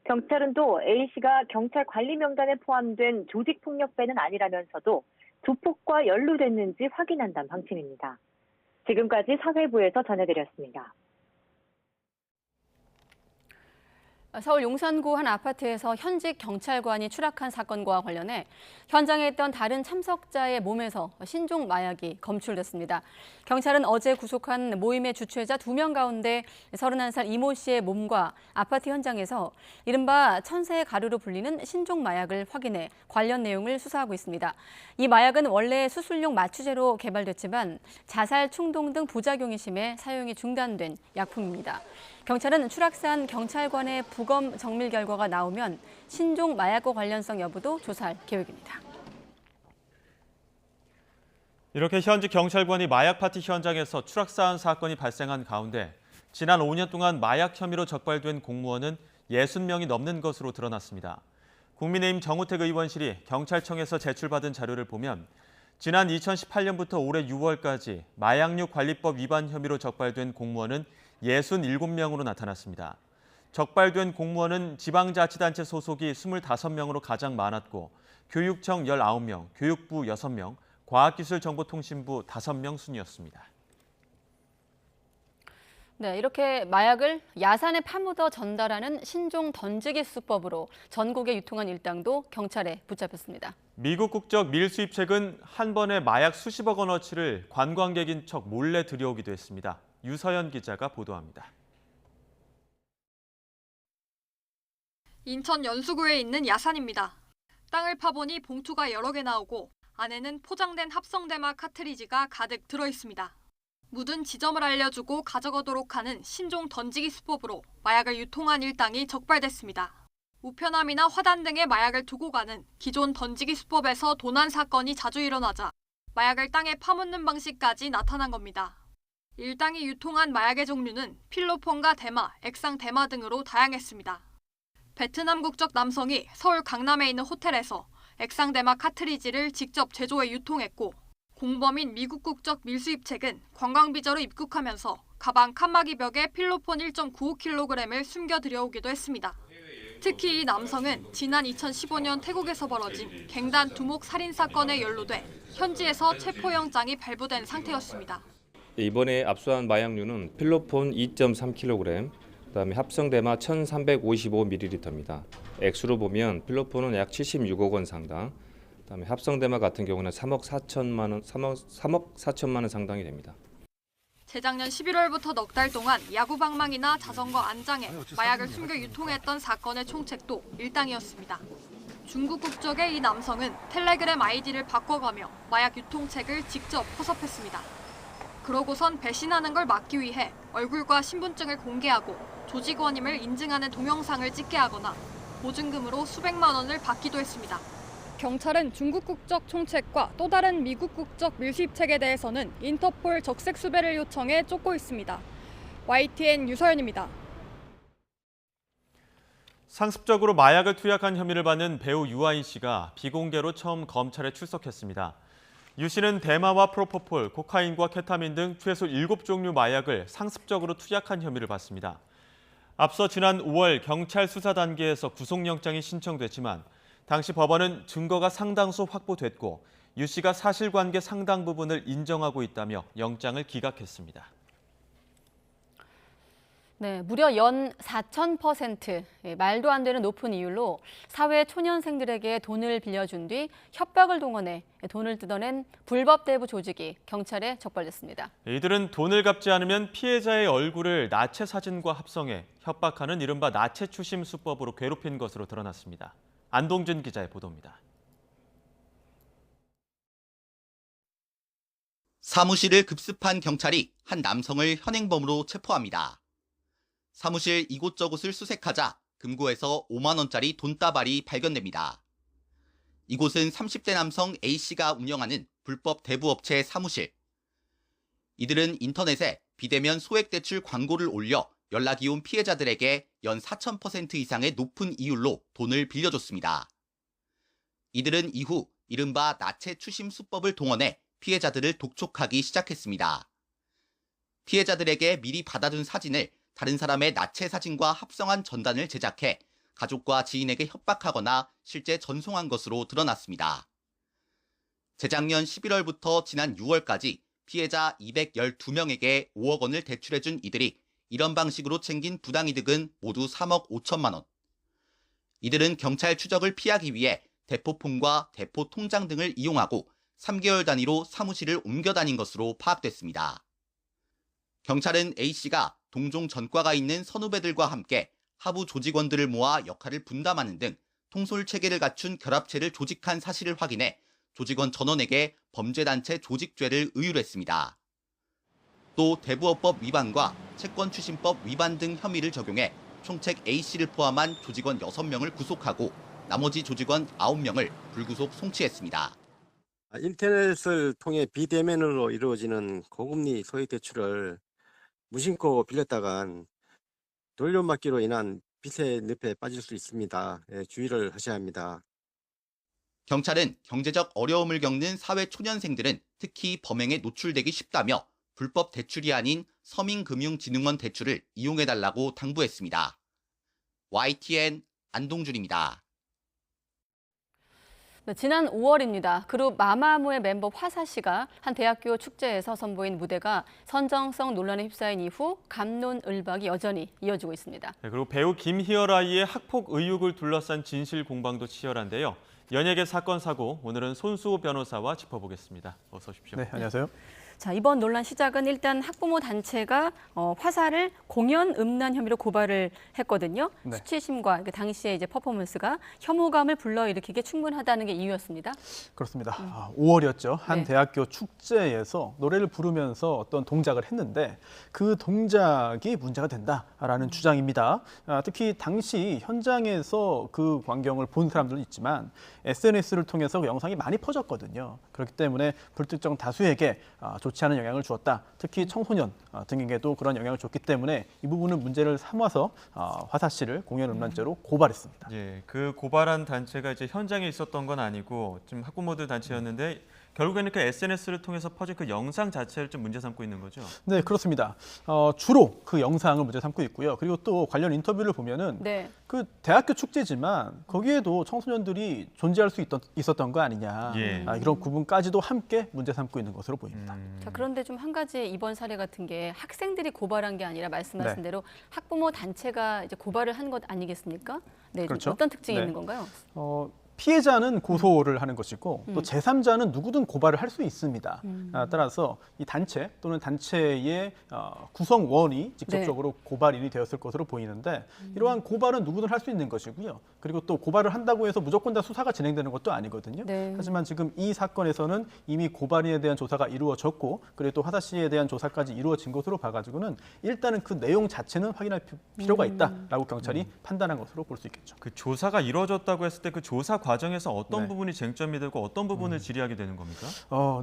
경찰은 또 A씨가 경찰 관리 명단에 포함된 조직폭력배는 아니라면서도 조폭과 연루됐는지 확인한다는 방침입니다. 지금까지 사회부에서 전해드렸습니다. 서울 용산구 한 아파트에서 현직 경찰관이 추락한 사건과 관련해 현장에 있던 다른 참석자의 몸에서 신종 마약이 검출됐습니다. 경찰은 어제 구속한 모임의 주최자 2명 가운데 31살 이모 씨의 몸과 아파트 현장에서 이른바 천세의 가루로 불리는 신종 마약을 확인해 관련 내용을 수사하고 있습니다. 이 마약은 원래 수술용 마취제로 개발됐지만 자살, 충동 등 부작용이 심해 사용이 중단된 약품입니다. 경찰은 추락사한 경찰관의 부검 정밀 결과가 나오면 신종 마약과 관련성 여부도 조사할 계획입니다. 이렇게 현직 경찰관이 마약 파티 현장에서 추락사한 사건이 발생한 가운데 지난 5년 동안 마약 혐의로 적발된 공무원은 60명이 넘는 것으로 드러났습니다. 국민의힘 정우택 의원실이 경찰청에서 제출받은 자료를 보면 지난 2018년부터 올해 6월까지 마약류 관리법 위반 혐의로 적발된 공무원은 67명으로 나타났습니다. 적발된 공무원은 지방자치단체 소속이 25명으로 가장 많았고 교육청 19명, 교육부 6명, 과학기술정보통신부 5명 순이었습니다. 네, 이렇게 마약을 야산에 파묻어 전달하는 신종 던지기 수법으로 전국에 유통한 일당도 경찰에 붙잡혔습니다. 미국 국적 밀수입책은 한 번에 마약 수십억 원어치를 관광객인 척 몰래 들여오기도 했습니다. 유서연 기자가 보도합니다. 인천 연수구에 있는 야산입니다. 땅을 파보니 봉투가 여러 개 나오고 안에는 포장된 합성대마 카트리지가 가득 들어있습니다. 묻은 지점을 알려주고 가져가도록 하는 신종 던지기 수법으로 마약을 유통한 일당이 적발됐습니다. 우편함이나 화단 등의 마약을 두고 가는 기존 던지기 수법에서 도난 사건이 자주 일어나자 마약을 땅에 파묻는 방식까지 나타난 겁니다. 일당이 유통한 마약의 종류는 필로폰과 대마, 액상 대마 등으로 다양했습니다. 베트남 국적 남성이 서울 강남에 있는 호텔에서 액상 대마 카트리지를 직접 제조해 유통했고 공범인 미국 국적 밀수입책은 관광비자로 입국하면서 가방 칸막이 벽에 필로폰 1.95kg을 숨겨 들여오기도 했습니다. 특히 이 남성은 지난 2015년 태국에서 벌어진 갱단 두목 살인 사건에 연루돼 현지에서 체포영장이 발부된 상태였습니다. 이번에 압수한 마약류는 필로폰 2.3kg, 그다음에 합성대마 1,355ml입니다. 액수로 보면 필로폰은 약 76억 원 상당, 그다음에 합성대마 같은 경우는 3억 4천만 원 상당이 됩니다. 재작년 11월부터 넉 달 동안 야구 방망이나 자전거 안장에 마약을 숨겨 유통했던 사건의 총책도 일당이었습니다. 중국 국적의 이 남성은 텔레그램 아이디를 바꿔가며 마약 유통책을 직접 포섭했습니다. 그러고선 배신하는 걸 막기 위해 얼굴과 신분증을 공개하고 조직원임을 인증하는 동영상을 찍게 하거나 보증금으로 수백만 원을 받기도 했습니다. 경찰은 중국 국적 총책과 또 다른 미국 국적 밀수입책에 대해서는 인터폴 적색 수배를 요청해 쫓고 있습니다. YTN 유서연입니다. 상습적으로 마약을 투약한 혐의를 받는 배우 유아인 씨가 비공개로 처음 검찰에 출석했습니다. 유 씨는 대마와 프로포폴, 코카인과 케타민 등 최소 7종류 마약을 상습적으로 투약한 혐의를 받습니다. 앞서 지난 5월 경찰 수사 단계에서 구속영장이 신청됐지만 당시 법원은 증거가 상당수 확보됐고 유 씨가 사실관계 상당 부분을 인정하고 있다며 영장을 기각했습니다. 네, 무려 연 4,000%, 말도 안 되는 높은 이율로 사회 초년생들에게 돈을 빌려준 뒤 협박을 동원해 돈을 뜯어낸 불법 대부 조직이 경찰에 적발됐습니다. 이들은 돈을 갚지 않으면 피해자의 얼굴을 나체 사진과 합성해 협박하는 이른바 나체 추심 수법으로 괴롭힌 것으로 드러났습니다. 안동준 기자의 보도입니다. 사무실을 급습한 경찰이 한 남성을 현행범으로 체포합니다. 사무실 이곳저곳을 수색하자 금고에서 5만 원짜리 돈다발이 발견됩니다. 이곳은 30대 남성 A씨가 운영하는 불법 대부업체 사무실. 이들은 인터넷에 비대면 소액대출 광고를 올려 연락이 온 피해자들에게 연 4,000% 이상의 높은 이율로 돈을 빌려줬습니다. 이들은 이후 이른바 나체 추심 수법을 동원해 피해자들을 독촉하기 시작했습니다. 피해자들에게 미리 받아둔 사진을 다른 사람의 나체 사진과 합성한 전단을 제작해 가족과 지인에게 협박하거나 실제 전송한 것으로 드러났습니다. 재작년 11월부터 지난 6월까지 피해자 212명에게 5억 원을 대출해준 이들이 이런 방식으로 챙긴 부당이득은 모두 3억 5천만 원. 이들은 경찰 추적을 피하기 위해 대포폰과 대포 통장 등을 이용하고 3개월 단위로 사무실을 옮겨 다닌 것으로 파악됐습니다. 경찰은 A씨가 동종 전과가 있는 선후배들과 함께 하부 조직원들을 모아 역할을 분담하는 등 통솔 체계를 갖춘 결합체를 조직한 사실을 확인해 조직원 전원에게 범죄단체 조직죄를 의율했습니다. 또 대부업법 위반과 채권추심법 위반 등 혐의를 적용해 총책 A씨를 포함한 조직원 6명을 구속하고 나머지 조직원 9명을 불구속 송치했습니다. 인터넷을 통해 비대면으로 이루어지는 고금리 소액 대출을 무심코 빌렸다간 돌려막기로 인한 빚의 늪에 빠질 수 있습니다. 주의를 하셔야 합니다. 경찰은 경제적 어려움을 겪는 사회 초년생들은 특히 범행에 노출되기 쉽다며 불법 대출이 아닌 서민금융진흥원 대출을 이용해달라고 당부했습니다. YTN 안동준입니다. 네, 지난 5월입니다. 그룹 마마무의 멤버 화사 씨가 한 대학교 축제에서 선보인 무대가 선정성 논란에 휩싸인 이후 갑론을박이 여전히 이어지고 있습니다. 네, 그리고 배우 김희열 아이의 학폭 의혹을 둘러싼 진실 공방도 치열한데요. 연예계 사건 사고, 오늘은 손수호 변호사와 짚어보겠습니다. 어서 오십시오. 네, 안녕하세요. 자, 이번 논란 시작은 일단 학부모 단체가 화사를 공연 음란 혐의로 고발을 했거든요. 네. 수치심과 당시에 이제 퍼포먼스가 혐오감을 불러일으키기에 충분하다는 게 이유였습니다. 그렇습니다. 5월이었죠. 한 네. 대학교 축제에서 노래를 부르면서 어떤 동작을 했는데 그 동작이 문제가 된다라는 주장입니다. 특히 당시 현장에서 그 광경을 본 사람들도 있지만 SNS를 통해서 그 영상이 많이 퍼졌거든요. 그렇기 때문에 불특정 다수에게 좋지 않은 영향을 주었다. 특히 청소년 등에게도 그런 영향을 줬기 때문에 이 부분은 문제를 삼아서 화사 씨를 공연 음란죄로 고발했습니다. 예, 그 고발한 단체가 이제 현장에 있었던 건 아니고 지금 학부모들 단체였는데 결국에는 그 SNS를 통해서 퍼진 그 영상 자체를 좀 문제 삼고 있는 거죠? 네, 그렇습니다. 주로 그 영상을 문제 삼고 있고요. 그리고 또 관련 인터뷰를 보면은 네. 그 대학교 축제지만 거기에도 청소년들이 존재할 수 있었던 거 아니냐. 예. 이런 부분까지도 함께 문제 삼고 있는 것으로 보입니다. 자, 그런데 좀 한 가지 이번 사례 같은 게 학생들이 고발한 게 아니라 말씀하신 네. 대로 학부모 단체가 이제 고발을 한 것 아니겠습니까? 네, 그렇죠. 어떤 특징이 네. 있는 건가요? 피해자는 고소를 하는 것이고 또 제3자는 누구든 고발을 할 수 있습니다. 따라서 이 단체 또는 단체의 구성원이 직접적으로 고발인이 되었을 것으로 보이는데 이러한 고발은 누구든 할 수 있는 것이고요. 그리고 또 고발을 한다고 해서 무조건 다 수사가 진행되는 것도 아니거든요. 네. 하지만 지금 이 사건에서는 이미 고발인에 대한 조사가 이루어졌고 그리고 또 화사 씨에 대한 조사까지 이루어진 것으로 봐가지고는 일단은 그 내용 자체는 확인할 필요가 있다라고 경찰이 판단한 것으로 볼 수 있겠죠. 그 조사가 이루어졌다고 했을 때 그 조사 과정에서 어떤 네. 부분이 쟁점이 되고 어떤 부분을 질의하게 되는 겁니까?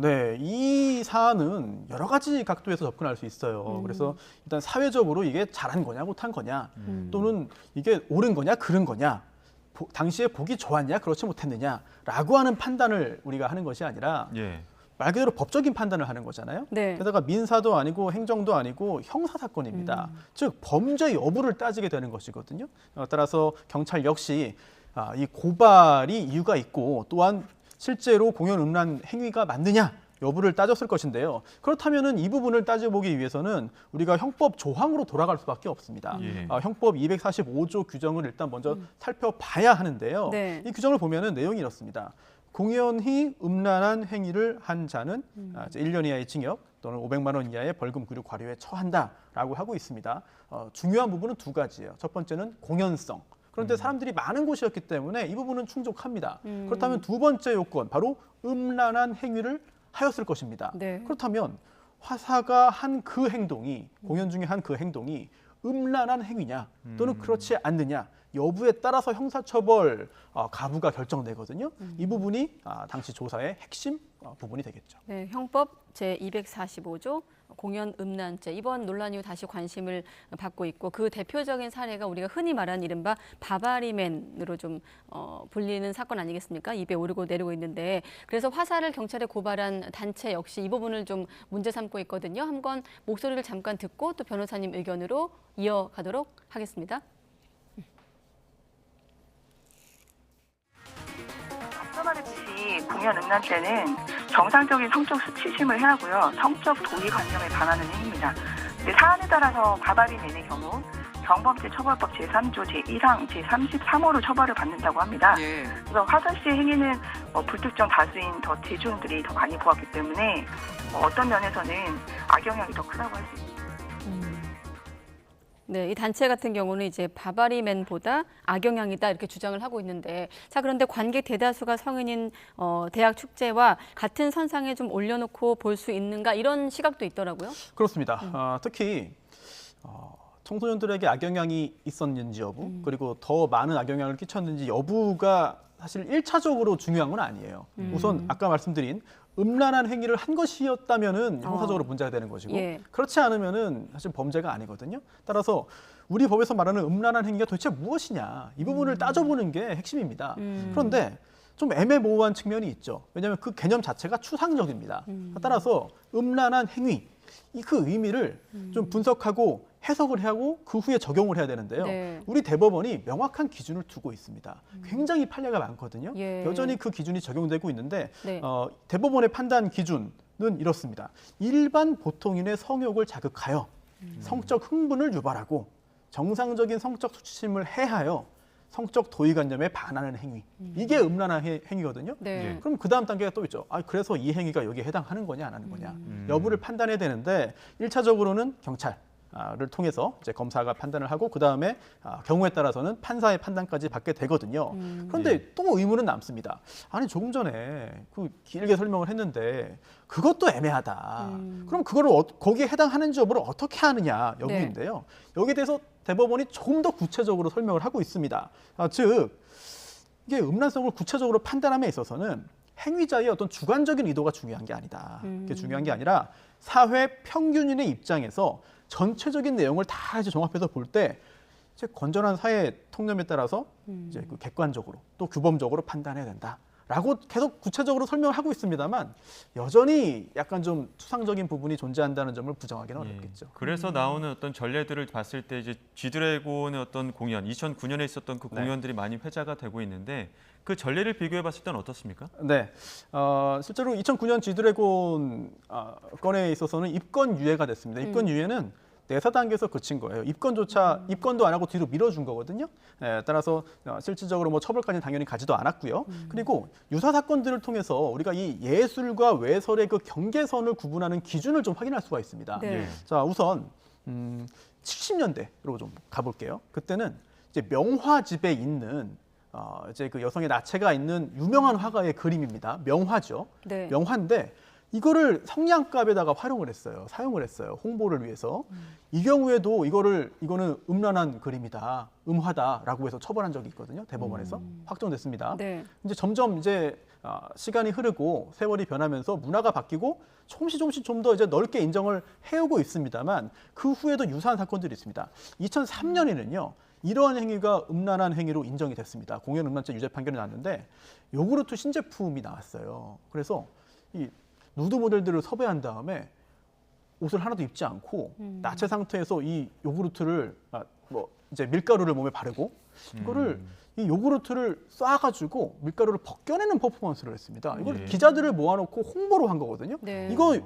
네. 이 사안은 여러 가지 각도에서 접근할 수 있어요. 그래서 일단 사회적으로 이게 잘한 거냐 못한 거냐 또는 이게 옳은 거냐 그른 거냐 당시에 보기 좋았냐 그렇지 못했느냐라고 하는 판단을 우리가 하는 것이 아니라 예. 말 그대로 법적인 판단을 하는 거잖아요. 네. 게다가 민사도 아니고 행정도 아니고 형사 사건입니다. 즉 범죄 여부를 따지게 되는 것이거든요. 따라서 경찰 역시 이 고발이 이유가 있고 또한 실제로 공연 음란 행위가 맞느냐 여부를 따졌을 것인데요. 그렇다면은 이 부분을 따져보기 위해서는 우리가 형법 조항으로 돌아갈 수밖에 없습니다. 형법 245조 규정을 일단 먼저 살펴봐야 하는데요. 네. 이 규정을 보면은 내용이 이렇습니다. 공연히 음란한 행위를 한 자는 1년 이하의 징역 또는 500만 원 이하의 벌금 구류 과료에 처한다라고 하고 있습니다. 중요한 부분은 두 가지예요. 첫 번째는 공연성. 그런데 사람들이 많은 곳이었기 때문에 이 부분은 충족합니다. 그렇다면 두 번째 요건, 바로 음란한 행위를 하였을 것입니다. 네. 그렇다면 화사가 한 그 행동이, 공연 중에 한 그 행동이 음란한 행위냐 또는 그렇지 않느냐 여부에 따라서 형사처벌 가부가 결정되거든요. 이 부분이 당시 조사의 핵심 부분이 되겠죠. 네, 형법 제245조 공연 음란죄 이번 논란 이후 다시 관심을 받고 있고 그 대표적인 사례가 우리가 흔히 말하는 이른바 바바리맨으로 좀 불리는 사건 아니겠습니까? 입에 오르고 내리고 있는데 그래서 화사를 경찰에 고발한 단체 역시 이 부분을 좀 문제 삼고 있거든요. 한번 목소리를 잠깐 듣고 또 변호사님 의견으로 이어가도록 하겠습니다. 앞서 말했듯이 공연 음란죄는 정상적인 성적 수치심을 해하고요. 성적 도의 관념에 반하는 행위입니다. 사안에 따라서 바바리맨의 경우 경범죄 처벌법 제3조 제1항 제33호로 처벌을 받는다고 합니다. 그래서 화사 씨의 행위는 불특정 다수인 더 대중들이 더 많이 보았기 때문에 어떤 면에서는 악영향이 더 크다고 할 수 있습니다. 네, 이 단체 같은 경우는 이제 바바리맨보다 악영향이다 이렇게 주장을 하고 있는데 자 그런데 관객 대다수가 성인인 대학 축제와 같은 선상에 좀 올려놓고 볼 수 있는가 이런 시각도 있더라고요. 그렇습니다. 특히 청소년들에게 악영향이 있었는지 여부 그리고 더 많은 악영향을 끼쳤는지 여부가 사실 1차적으로 중요한 건 아니에요. 우선 아까 말씀드린 음란한 행위를 한 것이었다면은 형사적으로 문제가 되는 것이고 그렇지 않으면은 사실 범죄가 아니거든요. 따라서 우리 법에서 말하는 음란한 행위가 도대체 무엇이냐 이 부분을 따져보는 게 핵심입니다. 그런데 좀 애매모호한 측면이 있죠. 왜냐하면 그 개념 자체가 추상적입니다. 따라서 음란한 행위 그 의미를 좀 분석하고 해석을 하고 그 후에 적용을 해야 되는데요. 네. 우리 대법원이 명확한 기준을 두고 있습니다. 굉장히 판례가 많거든요. 여전히 그 기준이 적용되고 있는데 네. 대법원의 판단 기준은 이렇습니다. 일반 보통인의 성욕을 자극하여 성적 흥분을 유발하고 정상적인 성적 수치심을 해하여 성적 도의관념에 반하는 행위. 이게 음란한 행위거든요. 네. 그럼 그 다음 단계가 또 있죠. 그래서 이 행위가 여기에 해당하는 거냐 안 하는 거냐. 여부를 판단해야 되는데 1차적으로는 경찰을 통해서 이제 검사가 판단을 하고 그다음에 경우에 따라서는 판사의 판단까지 받게 되거든요. 그런데 또 의문은 남습니다. 아니 조금 전에 그 길게 설명을 했는데 그것도 애매하다. 그럼 그거를 거기에 해당하는지 여부를 어떻게 하느냐 여부인데요. 여기에 대해서 대법원이 조금 더 구체적으로 설명을 하고 있습니다. 즉 이게 음란성을 구체적으로 판단함에 있어서는 행위자의 어떤 주관적인 의도가 중요한 게 아니다. 그게 중요한 게 아니라 사회 평균인의 입장에서 전체적인 내용을 다 이제 종합해서 볼 때 건전한 사회 통념에 따라서 이제 그 객관적으로 또 규범적으로 판단해야 된다라고 계속 구체적으로 설명을 하고 있습니다만 여전히 약간 좀 추상적인 부분이 존재한다는 점을 부정하기는 어렵겠죠. 그래서 나오는 어떤 전례들을 봤을 때 이제 G드래곤의 어떤 공연, 2009년에 있었던 그 공연들이 많이 회자가 되고 있는데 그 전례를 비교해봤을 때는 어떻습니까? 네, 실제로 2009년 G드래곤 건에 있어서는 입건 유예가 됐습니다. 입건 유예는 내사 단계에서 그친 거예요. 입건도 안 하고 뒤로 밀어준 거거든요. 따라서 실질적으로 뭐 처벌까지는 당연히 가지도 않았고요. 그리고 유사 사건들을 통해서 우리가 이 예술과 외설의 그 경계선을 구분하는 기준을 좀 확인할 수가 있습니다. 네. 자, 우선 70년대로 좀 가볼게요. 그때는 이제 명화집에 있는 이제 그 여성의 나체가 있는 유명한 화가의 그림입니다. 명화죠. 네. 명화인데 이거를 성냥갑에다가 활용을 했어요. 사용을 했어요. 홍보를 위해서. 이 경우에도 이거는 음란한 그림이다, 음화다라고 해서 처벌한 적이 있거든요. 대법원에서 확정됐습니다. 네. 이제 점점 이제 시간이 흐르고 세월이 변하면서 문화가 바뀌고 조금씩 좀 더 이제 넓게 인정을 해오고 있습니다만 그 후에도 유사한 사건들이 있습니다. 2003년에는요. 이러한 행위가 음란한 행위로 인정이 됐습니다. 공연 음란죄 유죄 판결이 났는데 요구르트 신제품이 나왔어요. 그래서 이 누드 모델들을 섭외한 다음에 옷을 하나도 입지 않고 나체 상태에서 이 요구르트를 이제 밀가루를 몸에 바르고 이거를 이 요구르트를 쏴가지고 밀가루를 벗겨내는 퍼포먼스를 했습니다. 이걸 기자들을 모아놓고 홍보로 한 거거든요. 네. 이거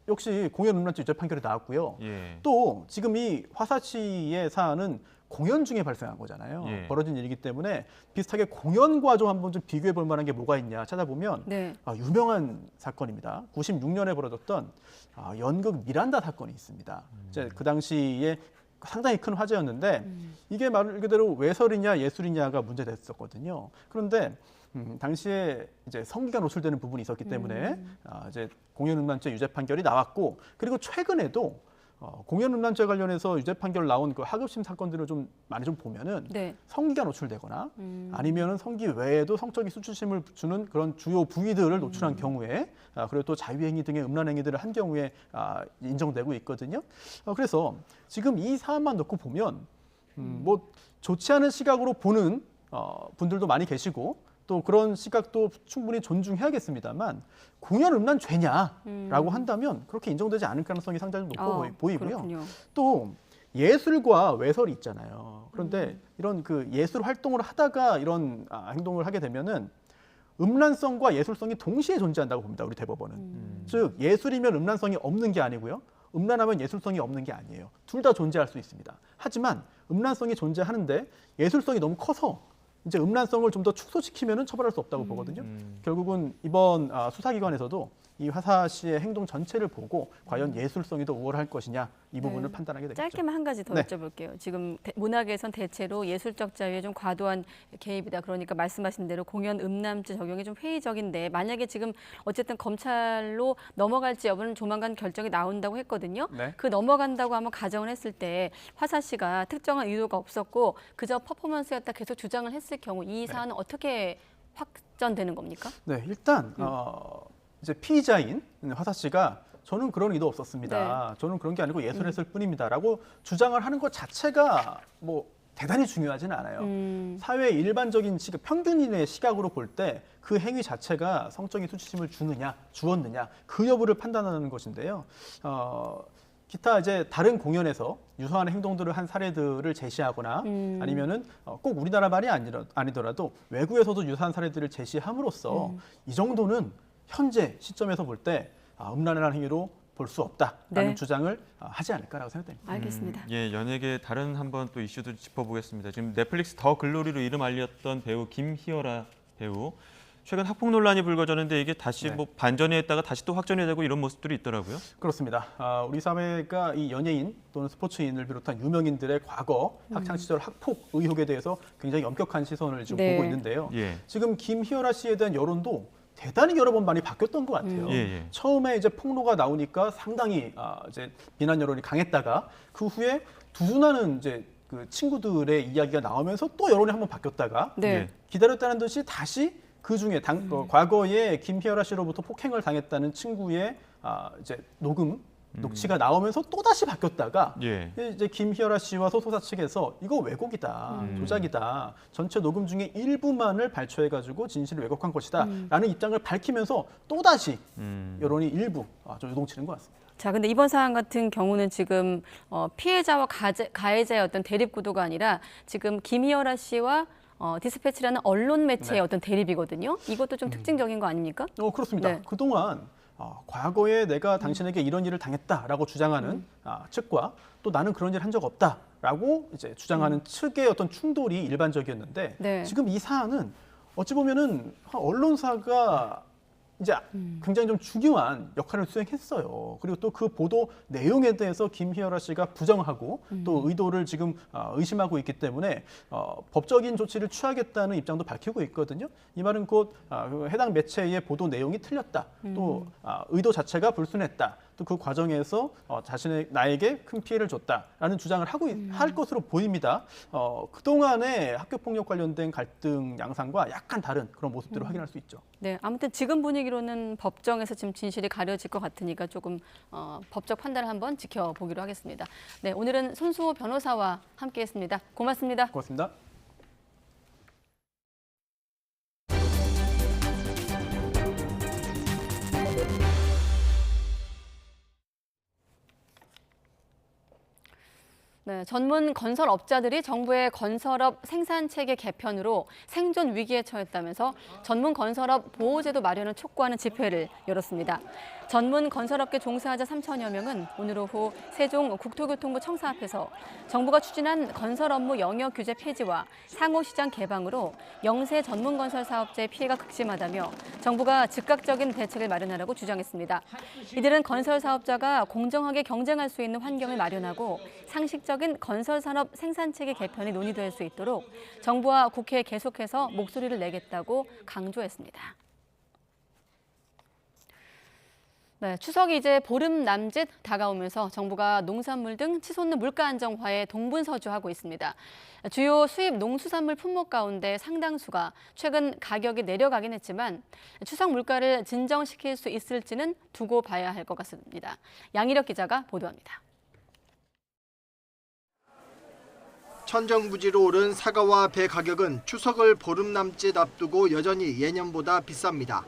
역시 공연 음란죄 유죄 판결이 나왔고요. 또 지금 이 화사치의 사안은 공연 중에 발생한 거잖아요. 벌어진 일이기 때문에 비슷하게 공연과 좀 한번 좀 비교해 볼 만한 게 뭐가 있냐 찾아보면 유명한 사건입니다. 96년에 벌어졌던 연극 미란다 사건이 있습니다. 이제 그 당시에 상당히 큰 화제였는데 이게 말 그대로 외설이냐 예술이냐가 문제됐었거든요. 그런데 당시에 이제 성기가 노출되는 부분이 있었기 때문에 이제 공연 음란죄 유죄 판결이 나왔고 그리고 최근에도 공연 음란죄 관련해서 유죄 판결 나온 그 하급심 사건들을 좀 많이 좀 보면은 네. 성기가 노출되거나 아니면은 성기 외에도 성적인 수치심을 주는 그런 주요 부위들을 노출한 경우에 그리고 또 자유행위 등의 음란 행위들을 한 경우에 인정되고 있거든요. 그래서 지금 이 사안만 놓고 보면 뭐 좋지 않은 시각으로 보는 분들도 많이 계시고 또 그런 시각도 충분히 존중해야겠습니다만 공연 음란죄냐라고 한다면 그렇게 인정되지 않을 가능성이 상당히 높고 보이고요. 그렇군요. 또 예술과 외설이 있잖아요. 그런데 이런 그 예술 활동을 하다가 이런 행동을 하게 되면은 음란성과 예술성이 동시에 존재한다고 봅니다. 우리 대법원은. 즉 예술이면 음란성이 없는 게 아니고요. 음란하면 예술성이 없는 게 아니에요. 둘 다 존재할 수 있습니다. 하지만 음란성이 존재하는데 예술성이 너무 커서 이제 음란성을 좀 더 축소시키면은 처벌할 수 없다고 보거든요. 결국은 이번 수사기관에서도 이 화사 씨의 행동 전체를 보고 과연 예술성이 더 우월할 것이냐 이 부분을 판단하게 되겠죠. 짧게만 한 가지 더 네. 여쭤볼게요. 지금 문학에선 대체로 예술적 자유에 좀 과도한 개입이다. 그러니까 말씀하신 대로 공연 음란죄 적용이 좀 회의적인데 만약에 지금 어쨌든 검찰로 넘어갈지 여부는 조만간 결정이 나온다고 했거든요. 네. 그 넘어간다고 한번 가정을 했을 때 화사 씨가 특정한 의도가 없었고 그저 퍼포먼스였다 계속 주장을 했을 경우 이 사안은 어떻게 확전되는 겁니까? 네, 일단 이제 피의자인 화사 씨가 저는 그런 의도 없었습니다. 저는 그런 게 아니고 예술했을 뿐입니다라고 주장을 하는 것 자체가 뭐 대단히 중요하지는 않아요. 사회의 일반적인 시각, 평균인의 시각으로 볼 때 그 행위 자체가 성적인 수치심을 주었느냐 그 여부를 판단하는 것인데요. 기타 이제 다른 공연에서 유사한 행동들을 한 사례들을 제시하거나 아니면은 꼭 우리나라만이 아니더라도 외국에서도 유사한 사례들을 제시함으로써 이 정도는 현재 시점에서 볼 때 음란한 행위로 볼 수 없다라는 주장을 하지 않을까라고 생각됩니다. 알겠습니다. 예, 연예계 다른 한번 또 이슈도 짚어보겠습니다. 지금 넷플릭스 더 글로리로 이름 알렸던 배우 김희어라 배우 최근 학폭 논란이 불거졌는데 이게 다시 뭐 반전이 했다가 다시 또 확전이 되고 이런 모습들이 있더라고요. 그렇습니다. 우리 사회가 이 연예인 또는 스포츠인을 비롯한 유명인들의 과거 학창 시절 학폭 의혹에 대해서 굉장히 엄격한 시선을 지금 보고 있는데요. 지금 김희어라 씨에 대한 여론도 대단히 여러 번 많이 바뀌었던 것 같아요. 처음에 이제 폭로가 나오니까 상당히 이제 비난 여론이 강했다가 그 후에 두둔하는 이제 그 친구들의 이야기가 나오면서 또 여론이 한번 바뀌었다가 기다렸다는 듯이 다시 그 중에 과거에 김희어라 씨로부터 폭행을 당했다는 친구의 이제 녹취가 나오면서 또 다시 바뀌었다가 이제 김희어라 씨와 소속사 측에서 이거 왜곡이다, 조작이다, 전체 녹음 중에 일부만을 발췌해가지고 진실을 왜곡한 것이다라는 입장을 밝히면서 또 다시 여론이 일부 좀 요동치는 것 같습니다. 자, 근데 이번 사안 같은 경우는 지금 피해자와 가해자의 어떤 대립 구도가 아니라 지금 김희어라 씨와 디스패치라는 언론 매체의 어떤 대립이거든요. 이것도 좀 특징적인 거 아닙니까? 그렇습니다. 그동안 과거에 내가 당신에게 이런 일을 당했다라고 주장하는 측과 또 나는 그런 일 한 적 없다라고 이제 주장하는 측의 어떤 충돌이 일반적이었는데 지금 이 사안은 어찌 보면은 언론사가 이제 굉장히 좀 중요한 역할을 수행했어요. 그리고 또 그 보도 내용에 대해서 김희어라 씨가 부정하고 또 의도를 지금 의심하고 있기 때문에 법적인 조치를 취하겠다는 입장도 밝히고 있거든요. 이 말은 곧 해당 매체의 보도 내용이 틀렸다. 또 의도 자체가 불순했다. 또 그 과정에서 나에게 큰 피해를 줬다라는 주장을 할 것으로 보입니다. 그동안의 학교폭력 관련된 갈등 양상과 약간 다른 그런 모습들을 확인할 수 있죠. 네, 아무튼 지금 분위기로는 법정에서 지금 진실이 가려질 것 같으니까 조금 법적 판단을 한번 지켜보기로 하겠습니다. 네, 오늘은 손수호 변호사와 함께했습니다. 고맙습니다. 고맙습니다. 네, 전문 건설업자들이 정부의 건설업 생산체계 개편으로 생존 위기에 처했다면서 전문 건설업 보호제도 마련을 촉구하는 집회를 열었습니다. 전문 건설업계 종사자 3천여 명은 오늘 오후 세종 국토교통부 청사 앞에서 정부가 추진한 건설 업무 영역 규제 폐지와 상호시장 개방으로 영세 전문 건설 사업자의 피해가 극심하다며 정부가 즉각적인 대책을 마련하라고 주장했습니다. 이들은 건설 사업자가 공정하게 경쟁할 수 있는 환경을 마련하고 상식적인 건설 산업 생산체계 개편이 논의될 수 있도록 정부와 국회에 계속해서 목소리를 내겠다고 강조했습니다. 네, 추석이 이제 보름 남짓 다가오면서 정부가 농산물 등 치솟는 물가 안정화에 동분서주하고 있습니다. 주요 수입 농수산물 품목 가운데 상당수가 최근 가격이 내려가긴 했지만 추석 물가를 진정시킬 수 있을지는 두고 봐야 할 것 같습니다. 양희력 기자가 보도합니다. 천정부지로 오른 사과와 배 가격은 추석을 보름 남짓 앞두고 여전히 예년보다 비쌉니다.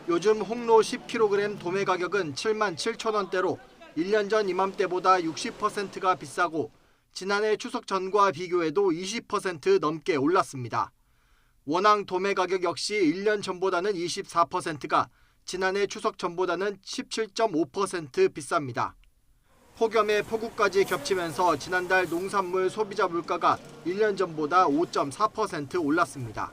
요즘 홍로 10kg 도매 가격은 7만 7천 원대로 1년 전 이맘때보다 60%가 비싸고 지난해 추석 전과 비교해도 20% 넘게 올랐습니다. 원앙 도매 가격 역시 1년 전보다는 24%가 지난해 추석 전보다는 17.5% 비쌉니다. 폭염에 폭우까지 겹치면서 지난달 농산물 소비자 물가가 1년 전보다 5.4% 올랐습니다.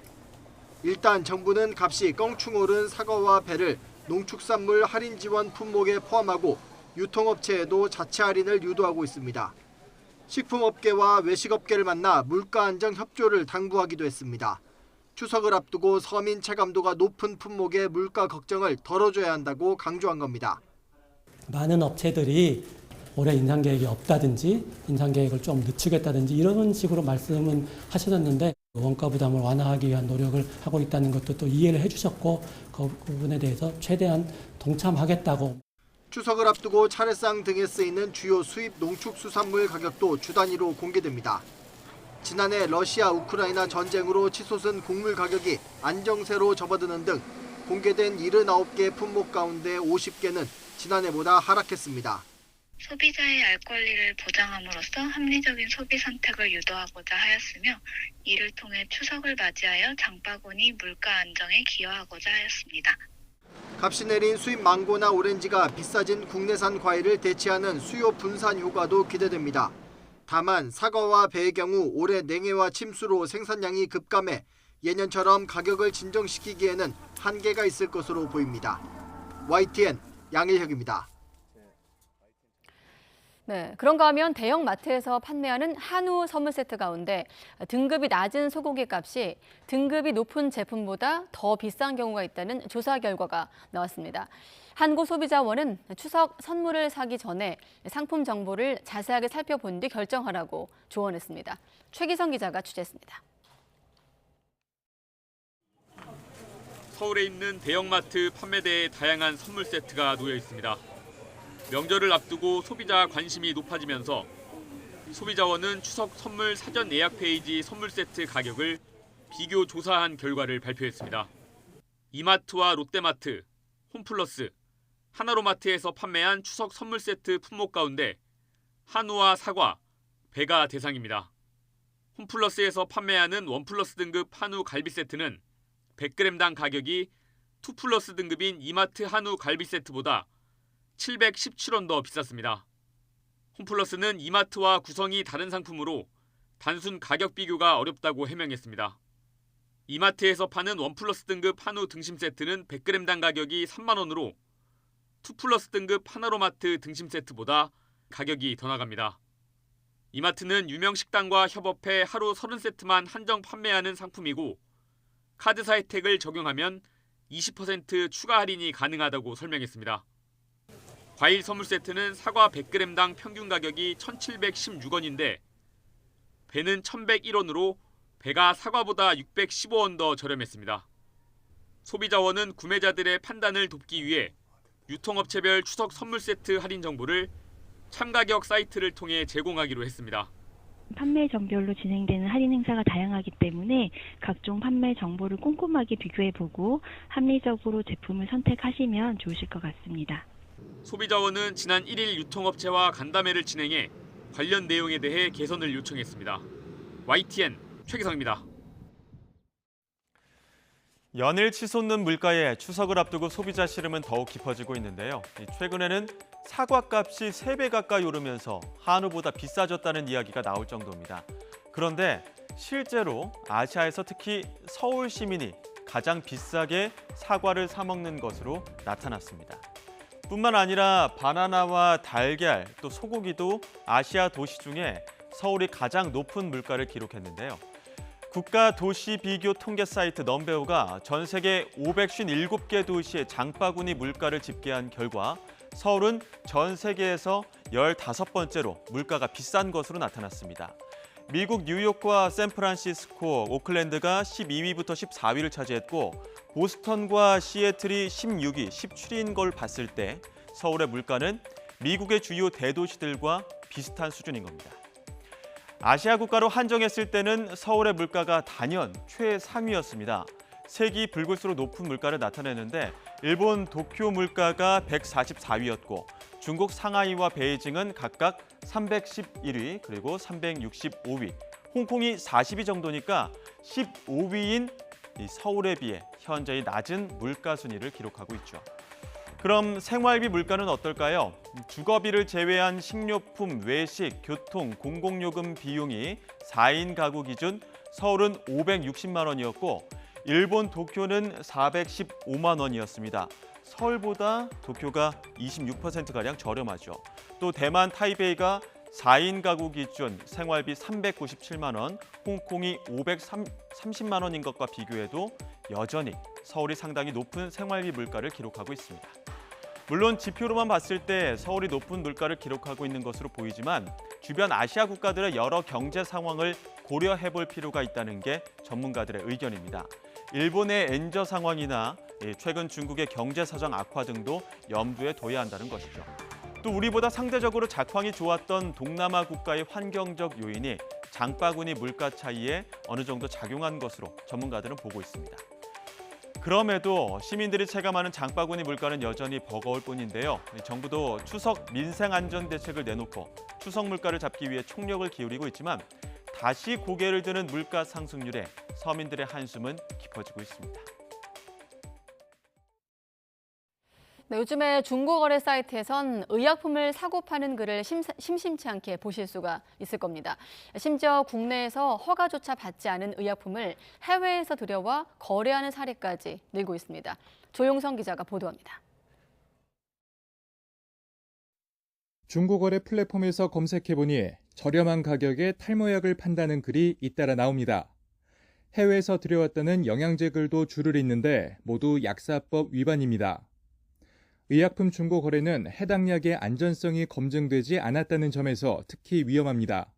일단 정부는 값이 껑충 오른 사과와 배를 농축산물 할인 지원 품목에 포함하고 유통업체에도 자체 할인을 유도하고 있습니다. 식품업계와 외식업계를 만나 물가 안정 협조를 당부하기도 했습니다. 추석을 앞두고 서민 체감도가 높은 품목의 물가 걱정을 덜어줘야 한다고 강조한 겁니다. 많은 업체들이 올해 인상 계획이 없다든지 인상 계획을 좀 늦추겠다든지 이런 식으로 말씀은 하셨는데 원가 부담을 완화하기 위한 노력을 하고 있다는 것도 또 이해를 해주셨고 그 부분에 대해서 최대한 동참하겠다고. 추석을 앞두고 차례상 등에 쓰이는 주요 수입 농축수산물 가격도 주 단위로 공개됩니다. 지난해 러시아 우크라이나 전쟁으로 치솟은 곡물 가격이 안정세로 접어드는 등 공개된 79개 품목 가운데 50개는 지난해보다 하락했습니다. 소비자의 알 권리를 보장함으로써 합리적인 소비 선택을 유도하고자 하였으며 이를 통해 추석을 맞이하여 장바구니 물가 안정에 기여하고자 하였습니다. 값이 내린 수입 망고나 오렌지가 비싸진 국내산 과일을 대체하는 수요 분산 효과도 기대됩니다. 다만 사과와 배의 경우 올해 냉해와 침수로 생산량이 급감해 예년처럼 가격을 진정시키기에는 한계가 있을 것으로 보입니다. YTN 양일혁입니다. 네, 그런가 하면 대형 마트에서 판매하는 한우 선물 세트 가운데 등급이 낮은 소고기 값이 등급이 높은 제품보다 더 비싼 경우가 있다는 조사 결과가 나왔습니다. 한국소비자원은 추석 선물을 사기 전에 상품 정보를 자세하게 살펴본 뒤 결정하라고 조언했습니다. 최기성 기자가 취재했습니다. 서울에 있는 대형마트 판매대에 다양한 선물 세트가 놓여 있습니다. 명절을 앞두고 소비자 관심이 높아지면서 소비자원은 추석 선물 사전 예약 페이지 선물 세트 가격을 비교 조사한 결과를 발표했습니다. 이마트와 롯데마트, 홈플러스, 하나로마트에서 판매한 추석 선물 세트 품목 가운데 한우와 사과, 배가 대상입니다. 홈플러스에서 판매하는 원플러스 등급 한우 갈비 세트는 100g당 가격이 2플러스 등급인 이마트 한우 갈비 세트보다 717원 더 비쌌습니다. 홈플러스는 이마트와 구성이 다른 상품으로 단순 가격 비교가 어렵다고 해명했습니다. 이마트에서 파는 원플러스 등급 한우 등심 세트는 100g당 가격이 3만 원으로 2플러스 등급 하나로마트 등심 세트보다 가격이 더 나갑니다. 이마트는 유명 식당과 협업해 하루 30세트만 한정 판매하는 상품이고 카드사 혜택을 적용하면 20% 추가 할인이 가능하다고 설명했습니다. 과일 선물 세트는 사과 100g당 평균 가격이 1,716원인데 배는 1,101원으로 배가 사과보다 615원 더 저렴했습니다. 소비자원은 구매자들의 판단을 돕기 위해 유통업체별 추석 선물 세트 할인 정보를 참가격 사이트를 통해 제공하기로 했습니다. 판매 정별로 진행되는 할인 행사가 다양하기 때문에 각종 판매 정보를 꼼꼼하게 비교해보고 합리적으로 제품을 선택하시면 좋으실 것 같습니다. 소비자원은 지난 1일 유통업체와 간담회를 진행해 관련 내용에 대해 개선을 요청했습니다. YTN 최기성입니다. 연일 치솟는 물가에 추석을 앞두고 소비자 시름은 더욱 깊어지고 있는데요. 최근에는 사과값이 3배 가까이 오르면서 한우보다 비싸졌다는 이야기가 나올 정도입니다. 그런데 실제로 아시아에서 특히 서울 시민이 가장 비싸게 사과를 사 먹는 것으로 나타났습니다. 뿐만 아니라 바나나와 달걀, 또 소고기도 아시아 도시 중에 서울이 가장 높은 물가를 기록했는데요. 국가 도시 비교 통계 사이트 넘베오가 전 세계 557개 도시의 장바구니 물가를 집계한 결과 서울은 전 세계에서 15번째로 물가가 비싼 것으로 나타났습니다. 미국 뉴욕과 샌프란시스코, 오클랜드가 12위부터 14위를 차지했고 보스턴과 시애틀이 16위, 17위인 걸 봤을 때 서울의 물가는 미국의 주요 대도시들과 비슷한 수준인 겁니다. 아시아 국가로 한정했을 때는 서울의 물가가 단연 최상위였습니다. 색이 붉을수록 높은 물가를 나타내는데 일본 도쿄 물가가 144위였고 중국 상하이와 베이징은 각각 311위 그리고 365위, 홍콩이 40위 정도니까 15위인 서울에 비해 현저히 낮은 물가 순위를 기록하고 있죠. 그럼 생활비 물가는 어떨까요? 주거비를 제외한 식료품, 외식, 교통, 공공요금 비용이 4인 가구 기준 서울은 560만 원이었고 일본 도쿄는 415만 원이었습니다. 서울보다 도쿄가 26%가량 저렴하죠. 또 대만 타이베이가 4인 가구 기준 생활비 397만 원, 홍콩이 530만 원인 것과 비교해도 여전히 서울이 상당히 높은 생활비 물가를 기록하고 있습니다. 물론 지표로만 봤을 때 서울이 높은 물가를 기록하고 있는 것으로 보이지만 주변 아시아 국가들의 여러 경제 상황을 고려해 볼 필요가 있다는 게 전문가들의 의견입니다. 일본의 엔저 상황이나 최근 중국의 경제 사정 악화 등도 염두에 둬야 한다는 것이죠. 또 우리보다 상대적으로 작황이 좋았던 동남아 국가의 환경적 요인이 장바구니 물가 차이에 어느 정도 작용한 것으로 전문가들은 보고 있습니다. 그럼에도 시민들이 체감하는 장바구니 물가는 여전히 버거울 뿐인데요. 정부도 추석 민생안전 대책을 내놓고 추석 물가를 잡기 위해 총력을 기울이고 있지만 다시 고개를 드는 물가 상승률에 서민들의 한숨은 깊어지고 있습니다. 네, 요즘에 중고거래 사이트에선 의약품을 사고 파는 글을 심심치 않게 보실 수가 있을 겁니다. 심지어 국내에서 허가조차 받지 않은 의약품을 해외에서 들여와 거래하는 사례까지 늘고 있습니다. 조용성 기자가 보도합니다. 중고거래 플랫폼에서 검색해보니 저렴한 가격에 탈모약을 판다는 글이 잇따라 나옵니다. 해외에서 들여왔다는 영양제 글도 줄을 잇는데 모두 약사법 위반입니다. 의약품 중고 거래는 해당 약의 안전성이 검증되지 않았다는 점에서 특히 위험합니다.